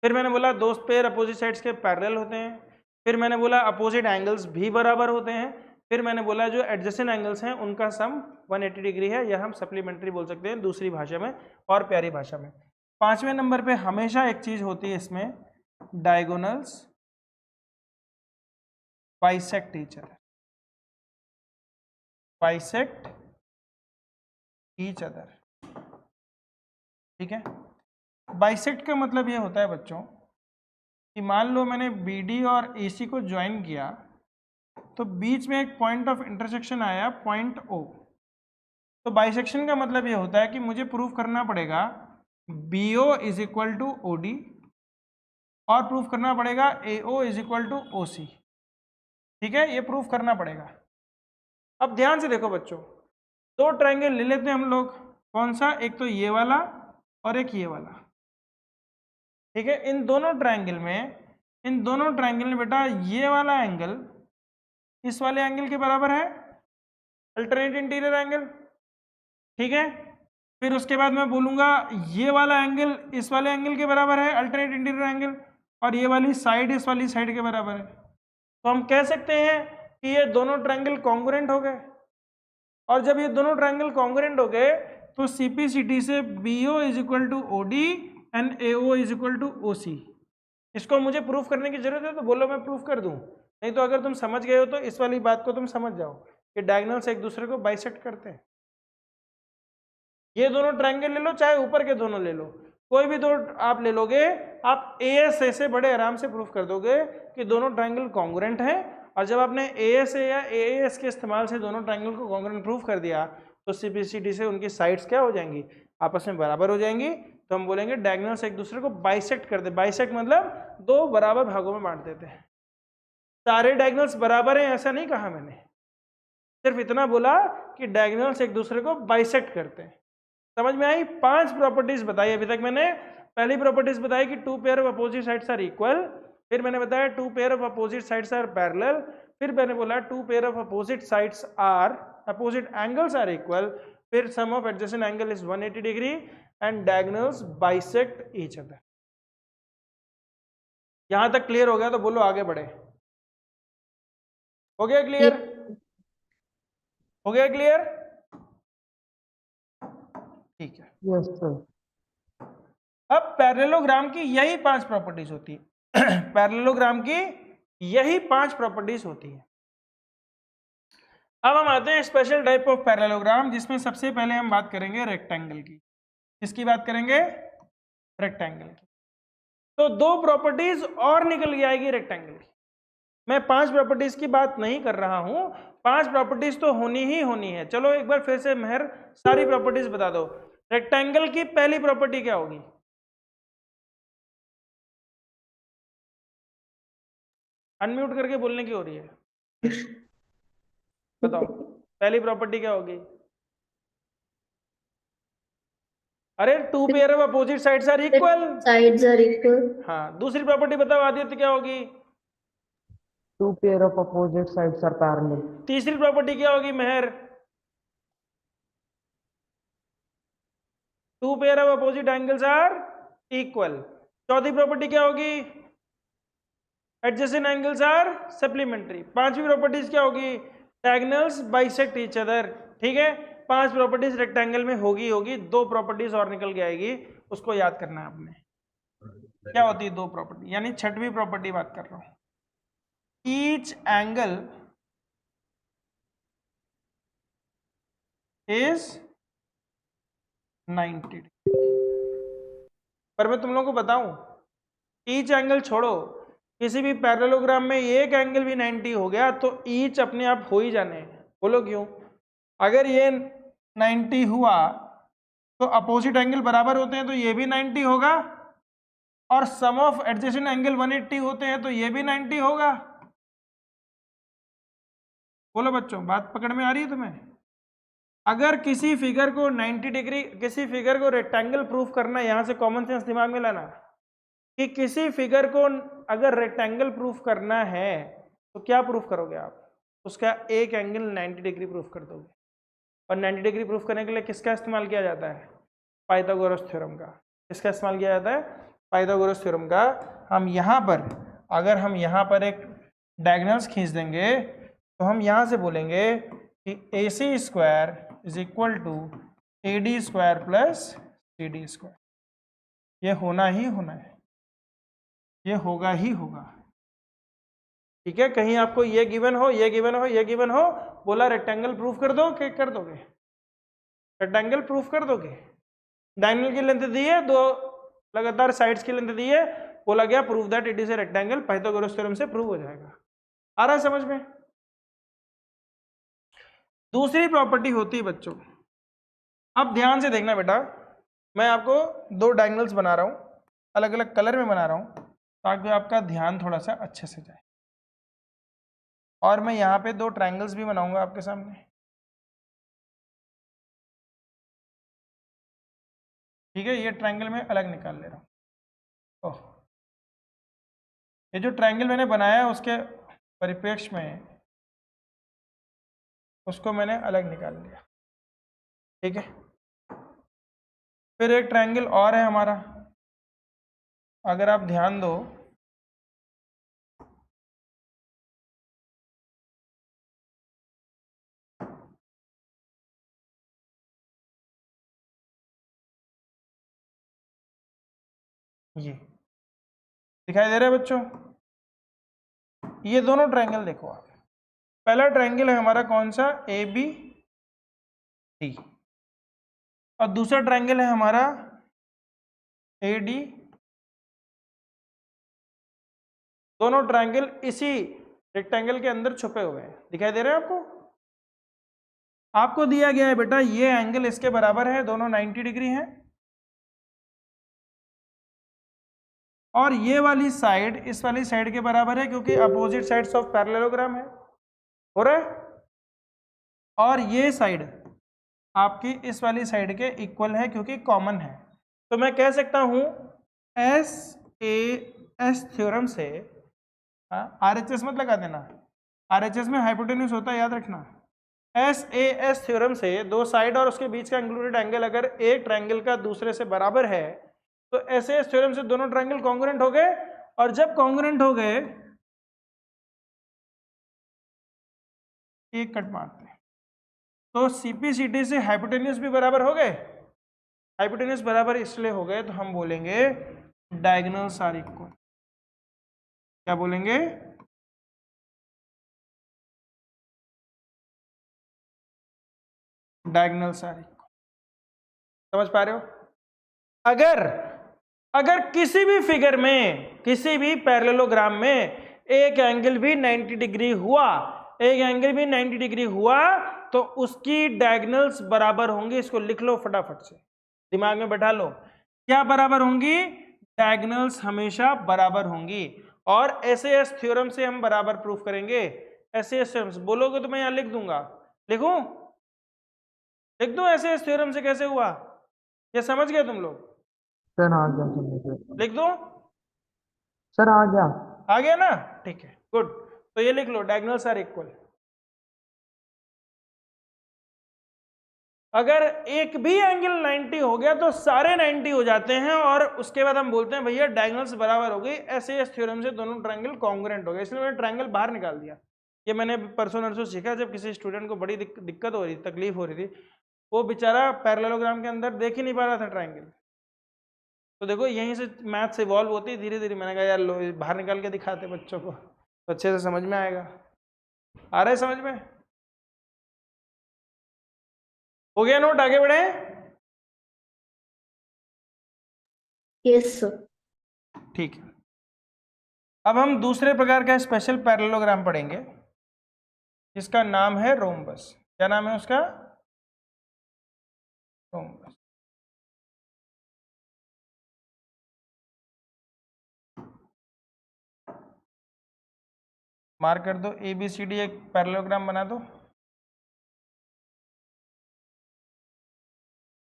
फिर मैंने बोला 2 पेयर अपोजिट साइड्स के पैरेलल होते हैं। फिर मैंने बोला अपोजिट एंगल्स भी बराबर होते हैं। फिर मैंने बोला जो एडजेसेंट एंगल्स हैं उनका सम 180 डिग्री है, या हम सप्लीमेंट्री बोल सकते हैं दूसरी भाषा में और प्यारी भाषा में। 5वें नंबर पे हमेशा एक चीज होती है इसमें, diagonals bisect each other. Bisect each other, ठीक है। बाइसेक्ट का मतलब ये होता है बच्चों कि मान लो मैंने BD और AC को ज्वाइन किया, तो बीच में एक पॉइंट ऑफ इंटरसेक्शन आया, पॉइंट O। तो बाइसेक्शन का मतलब ये होता है कि मुझे प्रूफ करना पड़ेगा BO is equal to OD, और प्रूफ करना पड़ेगा AO is equal to OC। ठीक है, ये प्रूफ करना पड़ेगा। अब ध्यान से देखो बच्चों, 2 ट्रायंगल ले लेते हैं हम लोग। कौन सा? एक तो ये वाला और एक ये वाला, ठीक है। इन दोनों ट्रायंगल में बेटा ये वाला एंगल इस वाले एंगल के बराबर है, अल्टरनेट इंटीरियर एंगल, ठीक है। फिर उसके बाद मैं बोलूंगा ये वाला एंगल इस वाले एंगल के बराबर है, अल्टरनेट इंटीरियर एंगल, और ये वाली साइड इस वाली साइड के बराबर है। तो हम कह सकते हैं कि ये दोनों ट्रायंगल कॉन्ग्रुएंट हो गए। और जब ये दोनों ट्रायंगल कॉन्ग्रुएंट हो गए तो CPCT से BO is equal to OD and AO is equal to OC। इसको मुझे प्रूफ करने की जरूरत है तो बोलो मैं प्रूफ कर दूं, नहीं तो अगर तुम समझ गए हो तो इस वाली बात को तुम समझ जाओ कि डायगोनल्स एक दूसरे को बाइसेक्ट करते हैं। ये दोनों ट्रायंगल ले लो, चाहे ऊपर के दोनों ले लो, कोई भी 2 आप ले लोगे, आप ASA से बड़े आराम से प्रूफ कर दोगे कि दोनों ट्रायंगल कॉन्ग्रुएंट हैं। और जब आपने ASA या AAS के इस्तेमाल से दोनों ट्रायंगल को कॉन्ग्रुएंट प्रूफ कर दिया तो CPCT से उनकी साइड्स क्या हो जाएंगी? आपस में बराबर हो जाएंगी। तो हम बोलेंगे डायगोनल्स एक दूसरे को बाइसेक्ट कर दे। बाइसेक्ट मतलब 2 बराबर भागों में बांट देते हैं। सारे डायगोनल्स बराबर हैं ऐसा नहीं कहा मैंने, सिर्फ इतना बोला कि डायगोनल्स एक दूसरे को बाइसेक्ट करते हैं। समझ में आई? 5 प्रॉपर्टीज बताई अभी तक मैंने। पहली प्रॉपर्टीज बताई कि 2 pair of opposite sides are equal, फिर मैंने बताया 2 pair of opposite sides are parallel, फिर मैंने बोला 2 pair of opposite sides are opposite angles are equal, फिर sum of adjacent angle is 180 degree and diagonals bisect each other. यहां तक क्लियर हो गया तो बोलो आगे बढ़े। हो गया क्लियर? हो गया क्लियर? ठीक है। Yes sir. अब पैरेललोग्राम की यही 5 प्रॉपर्टीज होती है। पैरेललोग्राम की यही 5 प्रॉपर्टीज होती है। अब हम आते हैं स्पेशल टाइप ऑफ पैरेललोग्राम, जिसमें सबसे पहले हम बात करेंगे रेक्टेंगल की। किसकी बात करेंगे? रेक्टेंगल की। तो 2 प्रॉपर्टीज और निकल के आएगी रेक्टेंगल की। मैं 5 प्रॉपर्टीज की बात नहीं कर रहा हूं, 5 प्रॉपर्टीज तो होनी ही होनी है। चलो एक बार फिर से मेहर सारी प्रॉपर्टीज बता दो। रेक्टेंगल की पहली प्रॉपर्टी क्या होगी? अनम्यूट करके बोलने की हो रही है, बताओ पहली प्रॉपर्टी क्या होगी? अरे 2 pair of opposite sides are equal. Sides are equal. हाँ, दूसरी प्रॉपर्टी बताओ आदित्य क्या होगी? 2 pair of opposite sides are parallel. तीसरी प्रॉपर्टी क्या होगी Mehar? 2 pair of opposite angles are equal. चौथी प्रॉपर्टी क्या होगी? Adjacent angles are supplementary. पांचवी प्रॉपर्टीज क्या होगी? Diagonals bisect each other. ठीक है, 5 प्रॉपर्टीज रेक्टेंगल में होगी। 2 प्रॉपर्टीज और निकल के आएगी, उसको याद करना है आपने। क्या होती है 2 प्रॉपर्टी? यानी 6वीं प्रॉपर्टी बात कर रहा हूं। Each angle is 90 degree. पर मैं तुम लोगों को बताऊं, ईच एंगल छोड़ो, किसी भी पैरेललोग्राम में एक एंगल भी 90 हो गया तो ईच अपने आप हो ही जाने। बोलो क्यों? अगर ये 90 हुआ तो अपोजिट एंगल बराबर होते हैं तो ये भी 90 होगा, और सम ऑफ एडजेसेंट एंगल 180 होते हैं तो ये भी 90 होगा। बोलो बच्चों, बात पकड़ में आ रही है तुम्हें? अगर किसी फिगर को 90 डिग्री, किसी फिगर को रेक्टेंगल प्रूफ करना, यहां से कॉमन सेंस दिमाग में लाना कि किसी फिगर को अगर रेक्टेंगल प्रूफ करना है तो क्या प्रूफ करोगे आप? उसका एक एंगल 90 डिग्री प्रूफ कर दोगे। और 90 डिग्री प्रूफ करने के लिए किसका इस्तेमाल किया जाता है? पाइथागोरस थ्योरम का। किसका इस्तेमाल किया जाता है? पाइथागोरस थ्योरम का। हम यहाँ पर, अगर हम यहाँ पर एक डायगोनल्स खींच देंगे तो हम यहाँ से बोलेंगे कि AC square is equal to AD square plus CD square. ये होना ही होना है, ये होगा ही होगा। ठीक है, कहीं आपको ये गिवन हो, ये गिवन हो, ये गिवन हो, बोला रेक्टेंगल प्रूफ कर दो, कि कर दोगे? रेक्टेंगल प्रूफ कर दोगे। डायगोनल की लेंथ दी है, 2 लगातार साइड्स की लेंथ दी है, बोला गया prove that it is a rectangle, Pythagoras theorem से प्रूव हो जाएगा। आ रहा है समझ में? दूसरी प्रॉपर्टी होती है बच्चों, अब ध्यान से देखना बेटा, मैं आपको 2 डायगोनल्स बना रहा हूं, अलग अलग कलर में बना रहा हूं ताकि आपका ध्यान थोड़ा सा अच्छे से जाए। और मैं यहाँ पे 2 ट्रायंगल्स भी बनाऊंगा आपके सामने। ठीक है, ये ट्रायंगल मैं अलग निकाल ले रहा हूँ। ओह, ये जो ट्रायंगल मैंने बनाया उसके परिप्रेक्ष्य में उसको मैंने अलग निकाल लिया। ठीक है, फिर एक ट्रायंगल और है हमारा, अगर आप ध्यान दो ये दिखाई दे रहा है बच्चों? ये दोनों ट्रायंगल देखो आप। पहला ट्रायंगल है हमारा कौन सा? ABD, और दूसरा ट्रायंगल है हमारा AD। दोनों ट्रायंगल इसी रेक्टेंगल के अंदर छुपे हुए हैं, दिखाई दे रहे हैं आपको? आपको दिया गया है बेटा ये एंगल इसके बराबर है, दोनों 90 डिग्री हैं। और ये वाली साइड इस वाली साइड के बराबर है क्योंकि अपोजिट साइड्स ऑफ पैरेललोग्राम है, हो रहा है। और ये साइड आपकी इस वाली साइड के इक्वल है क्योंकि कॉमन है। तो मैं कह सकता हूं SAS थ्योरम से, RHS मत लगा देना, RHS में हाइपोटेन्यूज होता है, याद रखना। SAS थ्योरम से दो साइड और उसके बीच का इंक्लूडेड एंगल अगर एक ट्रायंगल का दूसरे से बराबर है तो SAS थ्योरम से दोनों ट्रायंगल कॉन्ग्रुएंट हो गए, और जब कॉन्ग्रुएंट हो गए एक कट मारते हैं तो CPCD से हाइपोटेन्यूज भी बराबर हो गए। हाइपोटेन्यूज बराबर इसलिए हो गए तो हम बोलेंगे डायगोनल्स आर इक्वल। क्या बोलेंगे? Diagonals are equal. समझ पा रहे हो? अगर किसी भी फिगर में, किसी भी पैरेललोग्राम में एक एंगल भी 90 डिग्री हुआ, एक एंगल भी 90 डिग्री हुआ तो उसकी डायगोनल्स बराबर होंगी। इसको लिख लो फटाफट से, दिमाग में बैठा लो। क्या बराबर होंगी? डायगोनल्स हमेशा बराबर होंगी। और SAS थ्योरम से हम बराबर प्रूफ करेंगे। SAS थ्योरम बोलोगे तो मैं यहां लिख दूंगा, लिखूं? लिख दूं SAS थ्योरम से कैसे हुआ? ये समझ गए तुम लोग? सर आ गया समझ गया। लिख दूं? सर आ गया। आ गया ना? ठीक है, गुड। तो ये लिख लो, डायगोनल्स आर इक्वल। अगर एक भी एंगल 90 हो गया तो सारे 90 हो जाते हैं, और उसके बाद हम बोलते हैं भैया डायगोनल्स बराबर हो गई। SAS थ्योरम से दोनों ट्रायंगल कॉन्ग्रुएंट हो गए। इसलिए मैंने ट्रायंगल बाहर निकाल दिया। ये मैंने परसों नरसों सीखा, जब किसी स्टूडेंट को बड़ी दिक्कत हो रही थी, तकलीफ हो रही थी, वो बेचारा पैरेललोग्राम के अंदर देख ही नहीं पा रहा था ट्रायंगल। तो देखो यहीं से मैथ्स इवॉल्व होती है धीरे धीरे। मैंने कहा यार लो बाहर निकाल के दिखाते बच्चों को, तो अच्छे से समझ में आएगा। आ रहा है समझ में? हो गया नोट? आगे बढ़े? Yes sir. ठीक है। अब हम दूसरे प्रकार का स्पेशल पैरेललोग्राम पढ़ेंगे जिसका नाम है रोम्बस। क्या नाम है उसका? रोम्बस। मार्क कर दो, ABCD एक पैरेललोग्राम बना दो।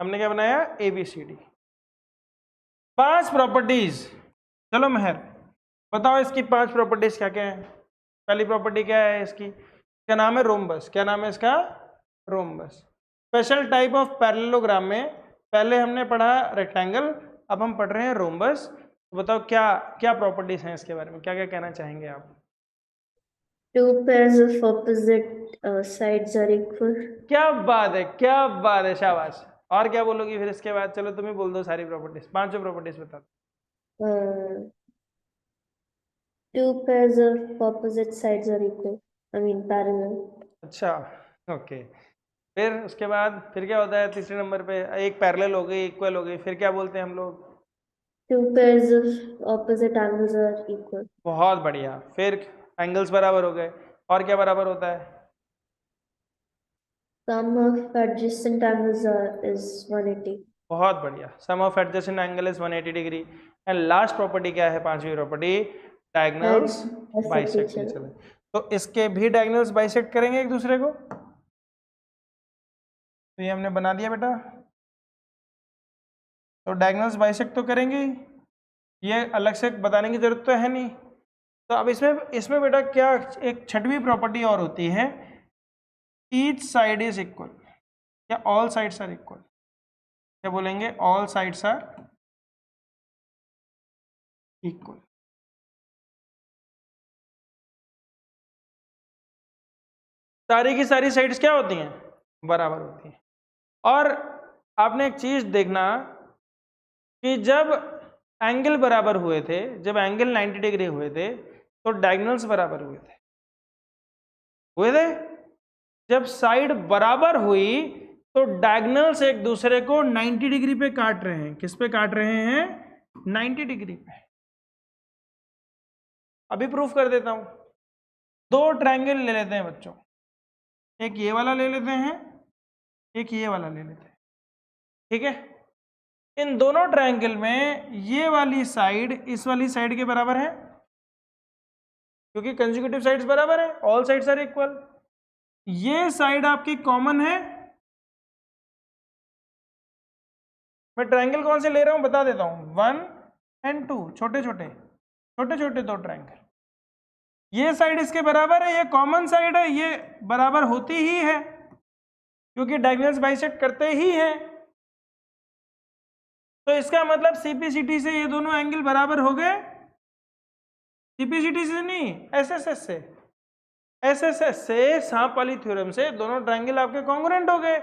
हमने क्या बनाया? ABCD। 5 प्रॉपर्टीज। चलो मेहर बताओ इसकी 5 प्रॉपर्टीज क्या क्या है। पहली प्रॉपर्टी क्या है इसकी? क्या नाम है? रोम्बस। क्या नाम है इसका? Rhombus. Special type of parallelogram में पहले हमने पढ़ा रेक्टेंगल, अब हम पढ़ रहे हैं रोम्बस। तो बताओ क्या क्या प्रॉपर्टीज हैं इसके बारे में, क्या क्या कहना चाहेंगे आप? Two pairs of opposite sides are equal. क्या बात है, क्या बात है, शाबाश। और क्या बोलोगी फिर इसके बाद? चलो तुम ही बोल दो सारी प्रॉपर्टीज, 5 प्रॉपर्टीज बता दो। Two pairs of opposite sides are equal. I mean parallel. अच्छा, ओके। फिर उसके बाद फिर क्या होता है तीसरे नंबर पे? एक पैरेलल हो गई, इक्वल हो गई, फिर क्या बोलते हैं हम लोग? Two pairs of opposite angles are equal. बहुत बढ़िया। फिर एंगल्स बराबर हो गए, और क्या बराबर होता है? Sum of adjacent angles is 180. बहुत बढ़िया। Sum of adjacent angle is 180 degree. And last property क्या है? 5वीं property, diagonals bisect each other। तो इसके भी डायगोनल्स बाइसेक्ट करेंगे एक दूसरे को। तो ये हमने बना दिया बेटा, तो डायगोनल्स बाइसेक्ट तो करेंगे, ये अलग से बताने की जरूरत तो है नहीं। तो अब इसमें बेटा क्या एक 6वीं प्रॉपर्टी और होती है, ईच साइड इज इक्वल, या ऑल साइड्स आर इक्वल। क्या बोलेंगे? All sides are equal. सारी की सारी साइड्स क्या होती हैं? बराबर होती हैं। और आपने एक चीज देखना कि जब एंगल बराबर हुए थे, जब एंगल 90 डिग्री हुए थे तो डायगोनल्स बराबर हुए थे। जब साइड बराबर हुई तो डायगोनल्स एक दूसरे को 90 डिग्री पे काट रहे हैं। किस पे काट रहे हैं? 90 डिग्री पे। अभी प्रूफ कर देता हूं। 2 ट्रायंगल ले लेते हैं बच्चों, एक ये वाला ले लेते हैं, एक ये वाला ले लेते हैं, ठीक है? इन दोनों ट्रायंगल में ये वाली साइड इस वाली साइड के बराबर है, क्योंकि कंसेक्यूटिव साइड्स बराबर है, ऑल साइड्स आर इक्वल। ये साइड आपकी कॉमन है। मैं ट्रायंगल कौन से ले रहा हूं बता देता हूं, 1 and 2, छोटे छोटे दो ट्रायंगल। ये साइड इसके बराबर है, ये कॉमन साइड है, ये बराबर होती ही है क्योंकि डायगोनल्स बाइसेक्ट करते ही हैं। तो इसका मतलब सीपीसीटी से ये दोनों एंगल बराबर हो गए। सीपीसीटी से नहीं, एसएसएस से। एसएसएस से, सांप वाली थ्योरम से दोनों ट्रायंगल आपके कॉन्ग्रुएंट हो गए।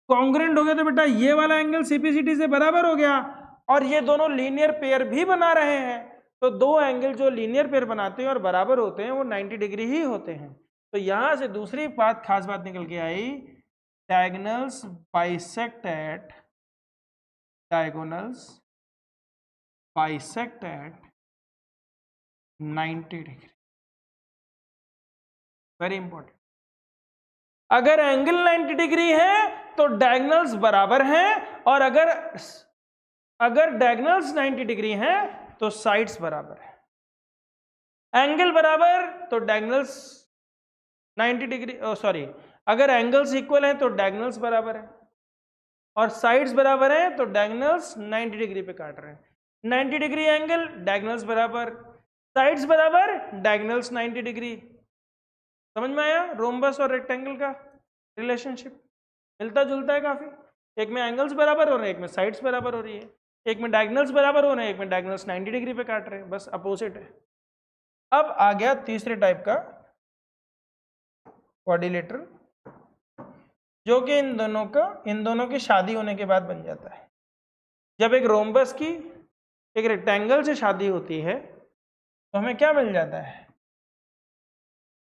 कॉन्ग्रुएंट हो गए तो बेटा ये वाला एंगल सीपीसीटी से बराबर हो गया, और ये दोनों लीनियर पेयर भी बना रहे हैं। तो दो एंगल जो लीनियर पेयर बनाते हैं और बराबर होते हैं वो 90 डिग्री ही होते हैं। तो यहां से दूसरी बात, खास बात निकल के आई, diagonals bisect at 90 degree. Very important. अगर एंगल 90 डिग्री है तो डायगोनल्स बराबर हैं, और अगर डायगोनल्स 90 डिग्री हैं तो साइड्स बराबर है। एंगल बराबर तो डायगोनल्स 90 डिग्री, सॉरी, अगर एंगल्स इक्वल हैं तो डायगोनल्स बराबर है, और साइड्स बराबर हैं तो डायगोनल्स 90 डिग्री पे काट रहे हैं। 90 डिग्री एंगल, डायगोनल्स बराबर, साइड्स बराबर, डायगोनल्स 90 डिग्री। समझ में आया रोम्बस और रेक्टेंगल का रिलेशनशिप? मिलता जुलता है काफी। एक में एंगल्स बराबर हो रहे हैं, एक में साइड्स बराबर हो रही है, एक में डायगोनल्स बराबर हो रहे हैं, एक में डायगोनल्स 90 डिग्री पे काट रहे हैं, बस अपोजिट है। अब आ गया तीसरे टाइप का क्वाड्रिलेटरल, जो कि इन दोनों की शादी होने के बाद बन जाता है। जब एक रोम्बस की एक रेक्टेंगल से शादी होती है तो हमें क्या मिल जाता है?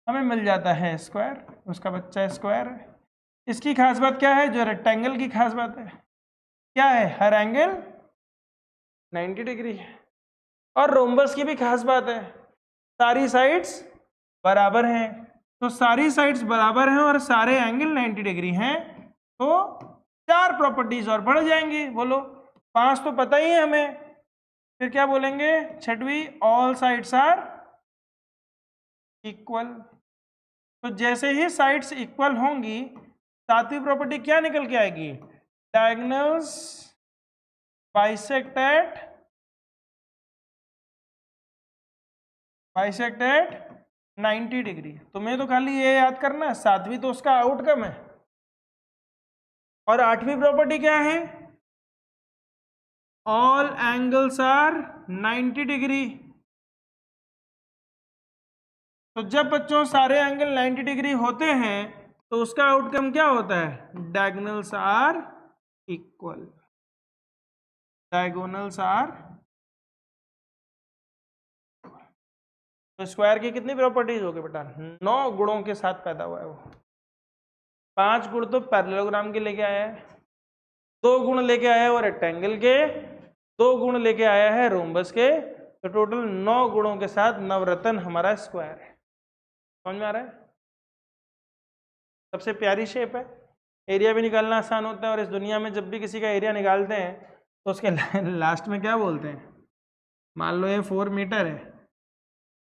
हमें मिल जाता है स्क्वायर, उसका बच्चा स्क्वायर है। इसकी खास बात क्या है? जो रेक्टेंगल की खास बात है क्या है? हर एंगल 90 डिग्री है। और रोम्बस की भी खास बात है, सारी साइड्स बराबर हैं। तो सारी साइड्स बराबर हैं और सारे एंगल 90 डिग्री हैं, तो 4 प्रॉपर्टीज और बढ़ जाएंगी। बोलो, 5 तो पता ही है हमें, फिर क्या बोलेंगे? छठवीं, ऑल साइड्स आर इक्वल। तो जैसे ही साइड्स इक्वल होंगी, 7वीं प्रॉपर्टी क्या निकल के आएगी? Diagonals bisect at 90 degree. तुम्हें तो खाली ये याद करना है, 7वीं तो उसका आउटकम है। और 8वीं प्रॉपर्टी क्या है? All angles are 90 degree. तो जब बच्चों सारे एंगल 90 डिग्री होते हैं तो उसका आउटकम क्या होता है? Diagonals are equal. Diagonals are, तो स्क्वायर की कितनी प्रॉपर्टीज हो गई बेटा? 9 गुणों के साथ पैदा हुआ है वो। 5 गुण तो पैरेललोग्राम के लेके आया है, 2 गुण लेके आया है वो रेक्टेंगल के, 2 गुण लेके आया है रोम्बस के। तो टोटल 9 गुणों के साथ नवरत्न हमारा स्क्वायर है। समझ में आ रहा है? सबसे प्यारी शेप है, एरिया भी निकालना आसान होता है। और इस दुनिया में जब भी किसी का एरिया निकालते हैं तो उसके लास्ट में क्या बोलते हैं? मान लो ये 4 मीटर है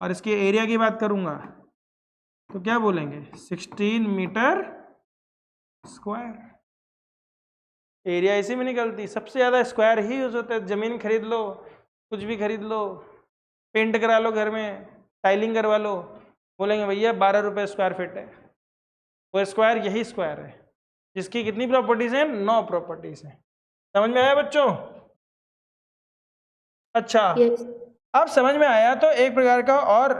और इसके एरिया की बात करूंगा तो क्या बोलेंगे? 16 मीटर स्क्वायर। एरिया इसी में निकलती, सबसे ज़्यादा स्क्वायर ही यूज होता है। ज़मीन खरीद लो, कुछ भी खरीद लो, पेंट करा लो घर में, टाइलिंग करवा लो, बोलेंगे भैया 12 रुपये स्क्वायर फीट है। वो स्क्वायर यही स्क्वायर है जिसकी कितनी प्रॉपर्टीज हैं? 9 प्रॉपर्टीज हैं। समझ में आया बच्चों? अच्छा, Yes. अब समझ में आया तो एक प्रकार का और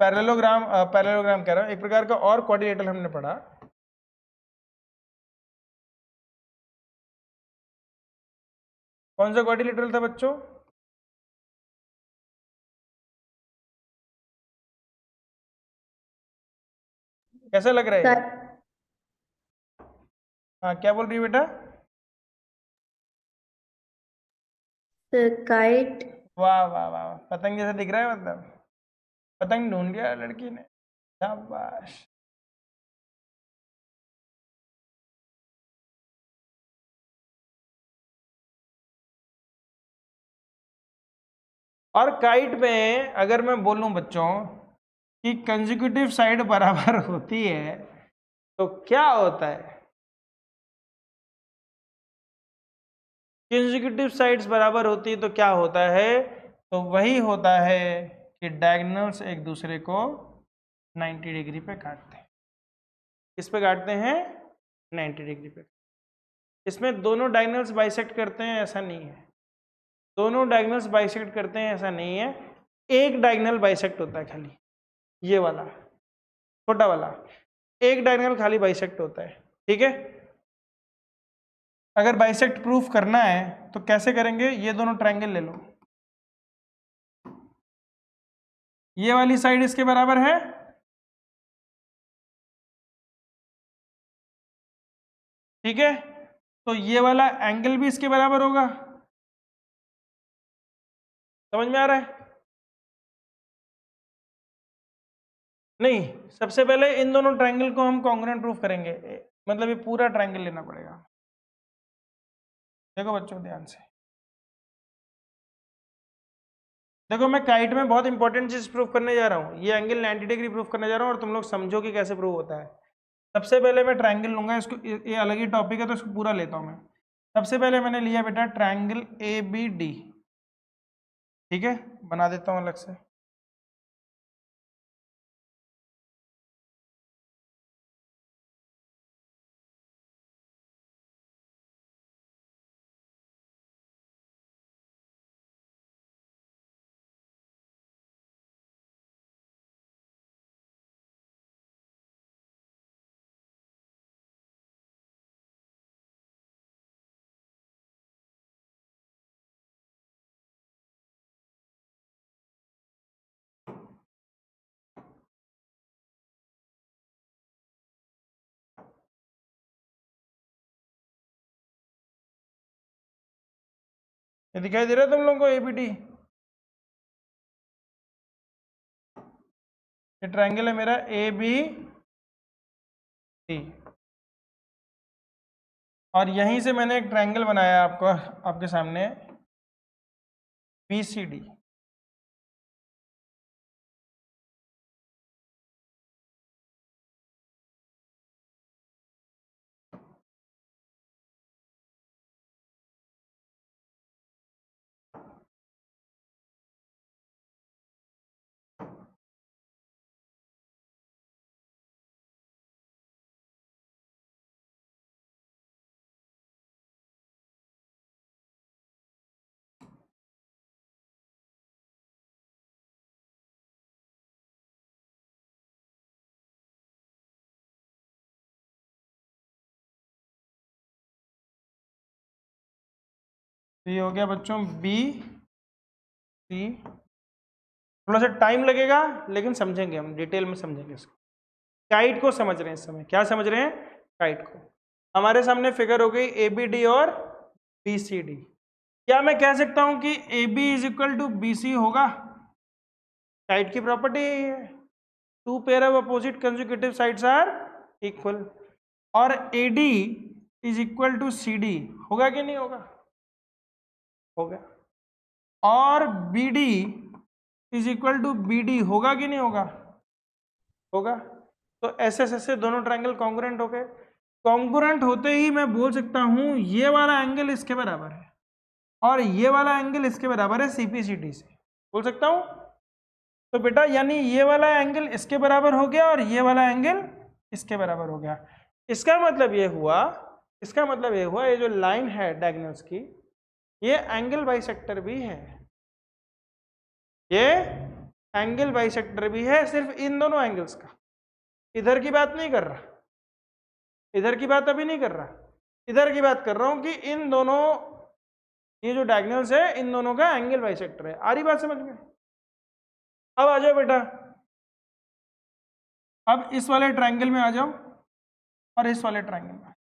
पैरेललोग्राम कह रहा हूं, एक प्रकार का और क्वाड्रिलेटरल हमने पढ़ा। कौन सा क्वाड्रिलेटरल था बच्चों? कैसा लग रहा है ये? हाँ, क्या बोल रही है बेटा? The kite. वाह वाह वाह, पतंग जैसा दिख रहा है, मतलब पतंग ढूंढ लिया लड़की ने, शाबाश। और काइट में अगर मैं बोलूं बच्चों कि कंसेक्यूटिव साइड बराबर होती है तो क्या होता है? कंसेक्यूटिव साइड्स बराबर होती है तो क्या होता है? तो वही होता है कि डायगोनल्स एक दूसरे को 90 डिग्री पे काटते हैं। किस पे काटते हैं? 90 डिग्री पे। इसमें दोनों डायगोनल्स बाइसेक्ट करते हैं ऐसा नहीं है, दोनों डायगोनल्स बाइसेक्ट करते हैं ऐसा नहीं है, एक डायगोनल बाइसेक्ट होता है खाली, ये वाला छोटा वाला, एक डायगोनल खाली बाइसेक्ट होता है। ठीक है, अगर बाइसेक्ट प्रूफ करना है तो कैसे करेंगे? ये दोनों ट्रायंगल ले लो, ये वाली साइड इसके बराबर है, ठीक है, तो ये वाला एंगल भी इसके बराबर होगा। समझ में आ रहा है? नहीं, सबसे पहले इन दोनों ट्रायंगल को हम कॉन्ग्रुएंट प्रूफ करेंगे, मतलब ये पूरा ट्रायंगल लेना पड़ेगा। देखो बच्चों ध्यान से देखो, मैं काइट में बहुत इंपॉर्टेंट चीज प्रूफ करने जा रहा हूँ, ये एंगल 90 डिग्री प्रूफ करने जा रहा हूँ और तुम लोग समझो कि कैसे प्रूव होता है। सबसे पहले मैं ट्रायंगल लूंगा, इसको ये अलग ही टॉपिक है तो इसको पूरा लेता हूँ मैं। सबसे पहले मैंने लिया बेटा ट्रायंगल ABD, ठीक है, बना देता हूँ अलग से। ये दिखाई दे रहा है तुम लोगों को ABD? ये ट्रायंगल है मेरा ABD और यहीं से मैंने एक ट्रायंगल बनाया आपको, आपके सामने BCD। तो ये हो गया बच्चों BC। थोड़ा सा टाइम लगेगा लेकिन समझेंगे, हम डिटेल में समझेंगे इसको। काइट को समझ रहे हैं इस समय, क्या समझ रहे हैं? काइट को। हमारे सामने फिगर हो गई ABD और BCD। क्या मैं कह सकता हूं कि AB is equal to BC होगा? काइट की प्रॉपर्टी यही है, two pair of opposite consecutive sides are equal. और AD is equal to CD होगा कि नहीं होगा? होगा। और BD is equal to BD होगा कि नहीं होगा? होगा। तो ऐसे दोनों ट्रायंगल कॉन्ग्रुएंट हो गए। कॉन्ग्रुएंट होते ही मैं बोल सकता हूं ये वाला एंगल इसके बराबर है और ये वाला एंगल इसके बराबर है CPCD से, बोल सकता हूं। तो बेटा यानी ये वाला एंगल इसके बराबर हो गया और ये वाला एंगल इसके बराबर हो गया। इसका मतलब ये हुआ, ये जो लाइन है डायगोनल्स की, ये एंगल बाइसेक्टर भी है, ये एंगल बाइसेक्टर भी है, सिर्फ इन दोनों एंगल्स का। इधर की बात नहीं कर रहा, इधर की बात अभी नहीं कर रहा, इधर की बात कर रहा हूं कि इन दोनों, ये जो डायगोनल्स है इन दोनों का एंगल बाइसेक्टर है। आ रही बात समझ में? अब आ जाओ बेटा, अब इस वाले ट्रायंगल में आ जाओ और इस वाले ट्रायंगल में।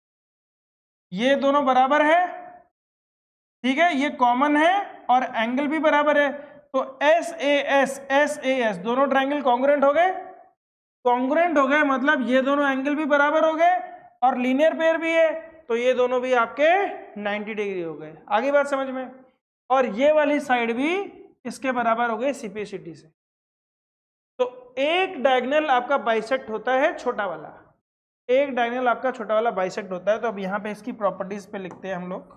ये दोनों बराबर है, ठीक है, ये कॉमन है और एंगल भी बराबर है, तो SAS दोनों ट्रायंगल कॉन्ग्रुएंट हो गए। कॉन्ग्रुएंट हो गए मतलब ये दोनों एंगल भी बराबर हो गए और लीनियर पेयर भी है, तो ये दोनों भी आपके 90 डिग्री हो गए। आगे बात समझ में? और ये वाली साइड भी इसके बराबर हो गए CP/CD से। तो एक डायगोनल आपका बाइसेक्ट होता है छोटा वाला, एक डायगोनल आपका छोटा वाला बाइसेक्ट होता है। तो अब यहाँ पे इसकी प्रॉपर्टीज पे लिखते हैं हम लोग।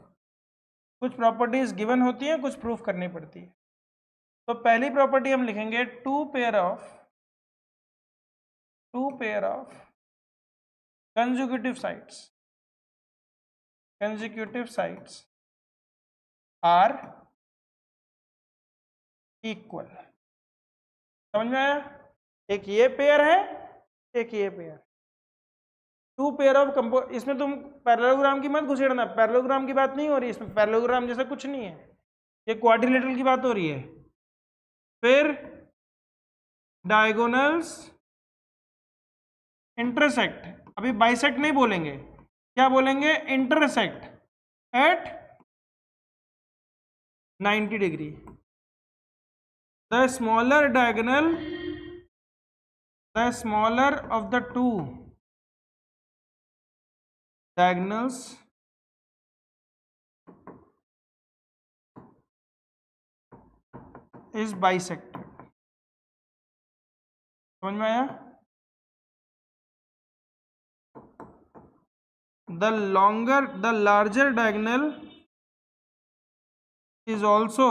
कुछ प्रॉपर्टीज गिवन होती हैं, कुछ प्रूफ करनी पड़ती है। तो पहली प्रॉपर्टी हम लिखेंगे two pair of consecutive sides are equal. समझ में आया? एक ये पेयर है, एक ये पेयर। टू पेयर ऑफ कंपो, इसमें तुम पैरेललोग्राम की मत घुसेड़ना, पैरेललोग्राम की बात नहीं हो रही इसमें, पैरेललोग्राम जैसा कुछ नहीं है, ये क्वाड्रिलेटरल की बात हो रही है। फिर डायगोनल्स इंटरसेक्ट, अभी बाइसेक्ट नहीं बोलेंगे, क्या बोलेंगे? Intersect at 90 degree. The smaller of the two diagonals is bisected। समझ में आया? The larger diagonal is also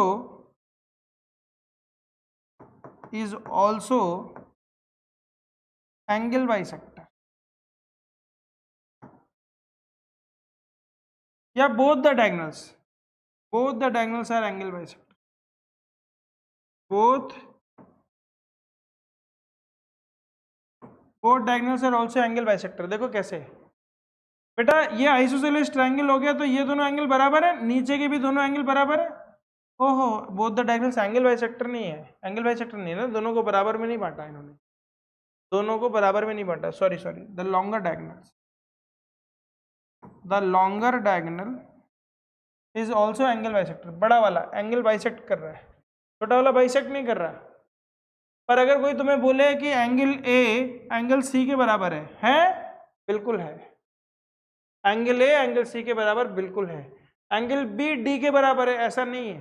angle bisector, या both the diagonals are angle bisector, both diagonals are also angle bisector। देखो कैसे बेटा, ये आइसोसेलेस ट्रायंगल हो गया तो ये दोनों एंगल बराबर है, नीचे के भी दोनों एंगल बराबर है। ओहो, both the diagonals angle bisector नहीं है, एंगल बाइसेक्टर नहीं है ना, दोनों को बराबर में नहीं बांटा इन्होंने, दोनों को बराबर में नहीं बांटा, sorry. The longer diagonal is also angle bisector. बड़ा वाला एंगल बाइसेक्ट कर रहा है, छोटा वाला बाइसेक्ट नहीं कर रहा। पर अगर कोई तुम्हें बोले कि एंगल ए एंगल सी के बराबर है? बिल्कुल है। एंगल ए एंगल सी के बराबर बिल्कुल है। एंगल बी डी के बराबर है, ऐसा नहीं है,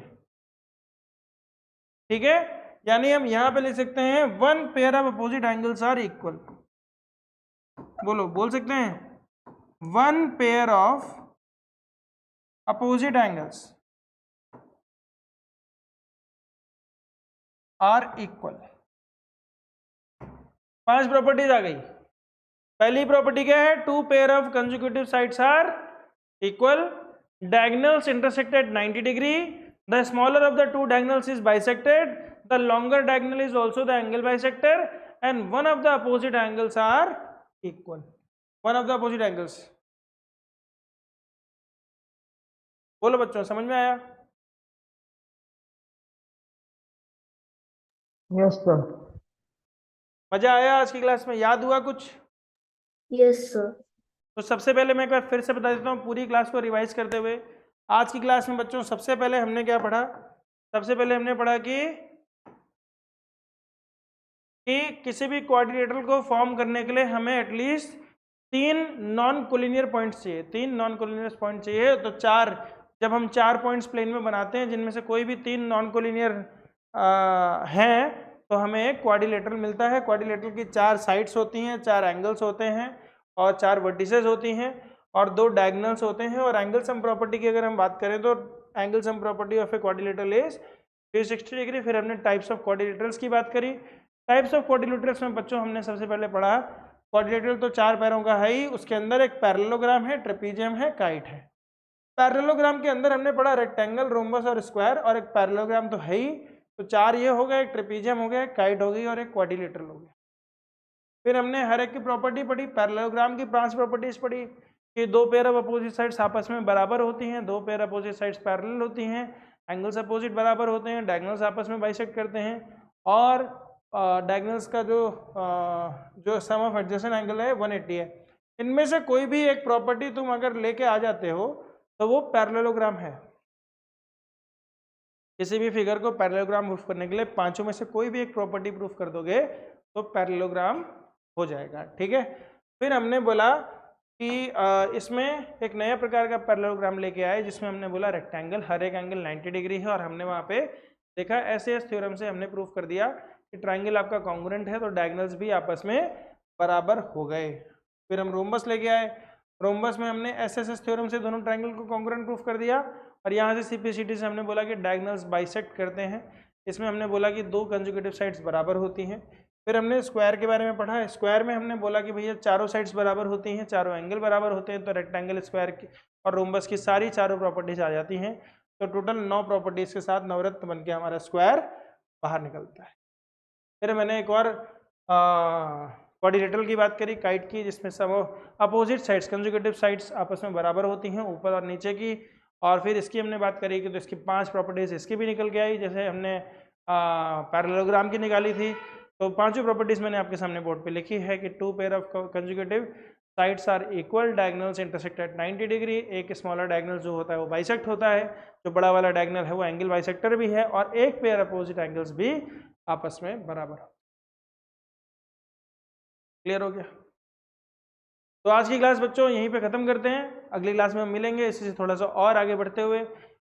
ठीक है। यानी हम यहां पे लिख सकते हैं one pair of opposite angles are equal. बोल सकते हैं one pair of opposite angles are equal. 5 properties आ गई। पहली प्रॉपर्टी क्या है? Two pair of consecutive sides are equal, diagonals intersect at 90 degree, the smaller of the two diagonals is bisected, the longer diagonal is also the angle bisector, and one of the opposite angles are equal, one of the opposite angles। बोलो बच्चों, समझ में आया? Yes sir. मजा आया आज की क्लास में? याद हुआ कुछ? Yes, sir. तो सबसे पहले मैं एक बार फिर से बता देता हूँ पूरी क्लास को रिवाइज करते हुए। आज की क्लास में बच्चों सबसे पहले हमने क्या पढ़ा? सबसे पहले हमने पढ़ा कि किसी भी क्वाड्रिलेटरल को फॉर्म करने के लिए हमें एटलीस्ट 3 नॉन कोलिनियर पॉइंट्स चाहिए, 3 नॉन कोलिनियर पॉइंट चाहिए। तो 4, जब हम 4 पॉइंट्स प्लेन में बनाते हैं जिनमें से कोई भी 3 नॉन कोलिनियर हैं तो हमें एक क्वाड्रिलेटरल मिलता है। क्वाड्रिलेटरल की 4 साइड्स होती हैं, 4 एंगल्स होते हैं और 4 वर्टिसेस होती हैं और 2 डायगोनल्स होते हैं। और एंगल सम प्रॉपर्टी की अगर हम बात करें तो angle sum property of a quadrilateral is 360 degree. फिर हमने टाइप्स ऑफ क्वाड्रिलेटरल्स की बात करी। टाइप्स ऑफ क्वाड्रिलेटरल्स में बच्चों हमने सबसे पहले पढ़ा क्वाड्रिलेटरल तो 4 पैरों का है ही, उसके अंदर एक पैरेललोग्राम है, ट्रेपीजियम है, काइट है। पैरेललोग्राम के अंदर हमने पढ़ा रेक्टेंगल, रोम्बस और स्क्वायर, और एक पैरेललोग्राम तो है ही। तो 4 ये हो गए, एक ट्रेपीजियम हो गया, एक काइट हो गई और एक क्वाड्रिलेटरल हो गया। फिर हमने हर एक की प्रॉपर्टी पढ़ी। पैरेललोग्राम की 5 प्रॉपर्टीज पढ़ी कि 2 पेयर ऑफ अपोजिट साइड्स आपस में बराबर होती हैं, 2 पेयर अपोजिट साइड्स पैरेलल होती हैं, एंगल्स अपोजिट बराबर होते हैं, डायगोनल्स आपस में बाइसेक्ट करते हैं, और डायगोनल्स का जो सम ऑफ एडजेसेंट एंगल है 180 है। इनमें से कोई भी एक प्रॉपर्टी तुम अगर लेके आ जाते हो तो वो पैरेललोग्राम है। किसी भी फिगर को पैरेललोग्राम प्रूफ करने के लिए 5 में से कोई भी एक प्रॉपर्टी प्रूफ कर दोगे तो पैरेललोग्राम हो जाएगा, ठीक है। फिर हमने बोला कि इसमें एक नया प्रकार का पैरेललोग्राम लेके आए जिसमें हमने बोला रेक्टेंगल, हर एक एंगल 90 डिग्री है और हमने वहाँ पे देखा, एस थ्योरम से हमने प्रूफ कर दिया कि ट्राइंगल आपका कॉन्ग्रुएंट है तो डायगोनल्स भी आपस में बराबर हो गए। फिर हम रोम्बस लेके आए, रोम्बस में हमने एस थ्योरम से दोनों ट्राइंगल को कॉन्ग्रुएंट प्रूफ कर दिया, और यहाँ से सीपीसीटी से हमने बोला कि डायगोनल्स बाइसेक्ट करते हैं। इसमें हमने बोला कि दो कंजुगेटिव साइड्स बराबर होती हैं। फिर हमने स्क्वायर के बारे में पढ़ा, स्क्वायर में हमने बोला कि भैया चारों साइड्स बराबर होती हैं, चारों एंगल बराबर होते हैं, तो रेक्टेंगल, स्क्वायर की और रोम्बस की सारी चारों प्रॉपर्टीज आ जाती हैं। तो टोटल 9 प्रॉपर्टीज के साथ नवरत्न बन के हमारा स्क्वायर बाहर निकलता है। फिर मैंने एक और क्वाड्रिलेटरल की बात करी, काइट की, जिसमें सब अपोजिट साइड्स, कंजुगेटिव साइड्स आपस में बराबर होती हैं, ऊपर और नीचे की। और फिर इसकी हमने बात करी कि तो इसकी 5 प्रॉपर्टीज इसकी भी निकल के आई, जैसे हमने पैरेललोग्राम की निकाली थी। तो 5 प्रॉपर्टीज मैंने आपके सामने बोर्ड पे लिखी है कि 2 pair of conjugative sides are equal, diagonals intersect at 90 degree. एक स्मॉलर डायगोनल जो होता है वो बाइसेक्ट होता है, जो बड़ा वाला डायगोनल है वो एंगल बाइसेक्टर भी है, और एक पेयर अपोजिट एंगल्स भी आपस में बराबर। क्लियर हो गया? तो आज की क्लास बच्चों यहीं पे ख़त्म करते हैं, अगली क्लास में हम मिलेंगे इसी से थोड़ा सा और आगे बढ़ते हुए,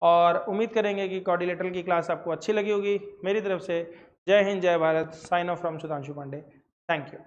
और उम्मीद करेंगे कि क्वाड्रिलेटरल की क्लास आपको अच्छी लगी होगी। मेरी तरफ से जय हिंद, जय Bharat, sign off from Sudhanshu Pandey. Thank you.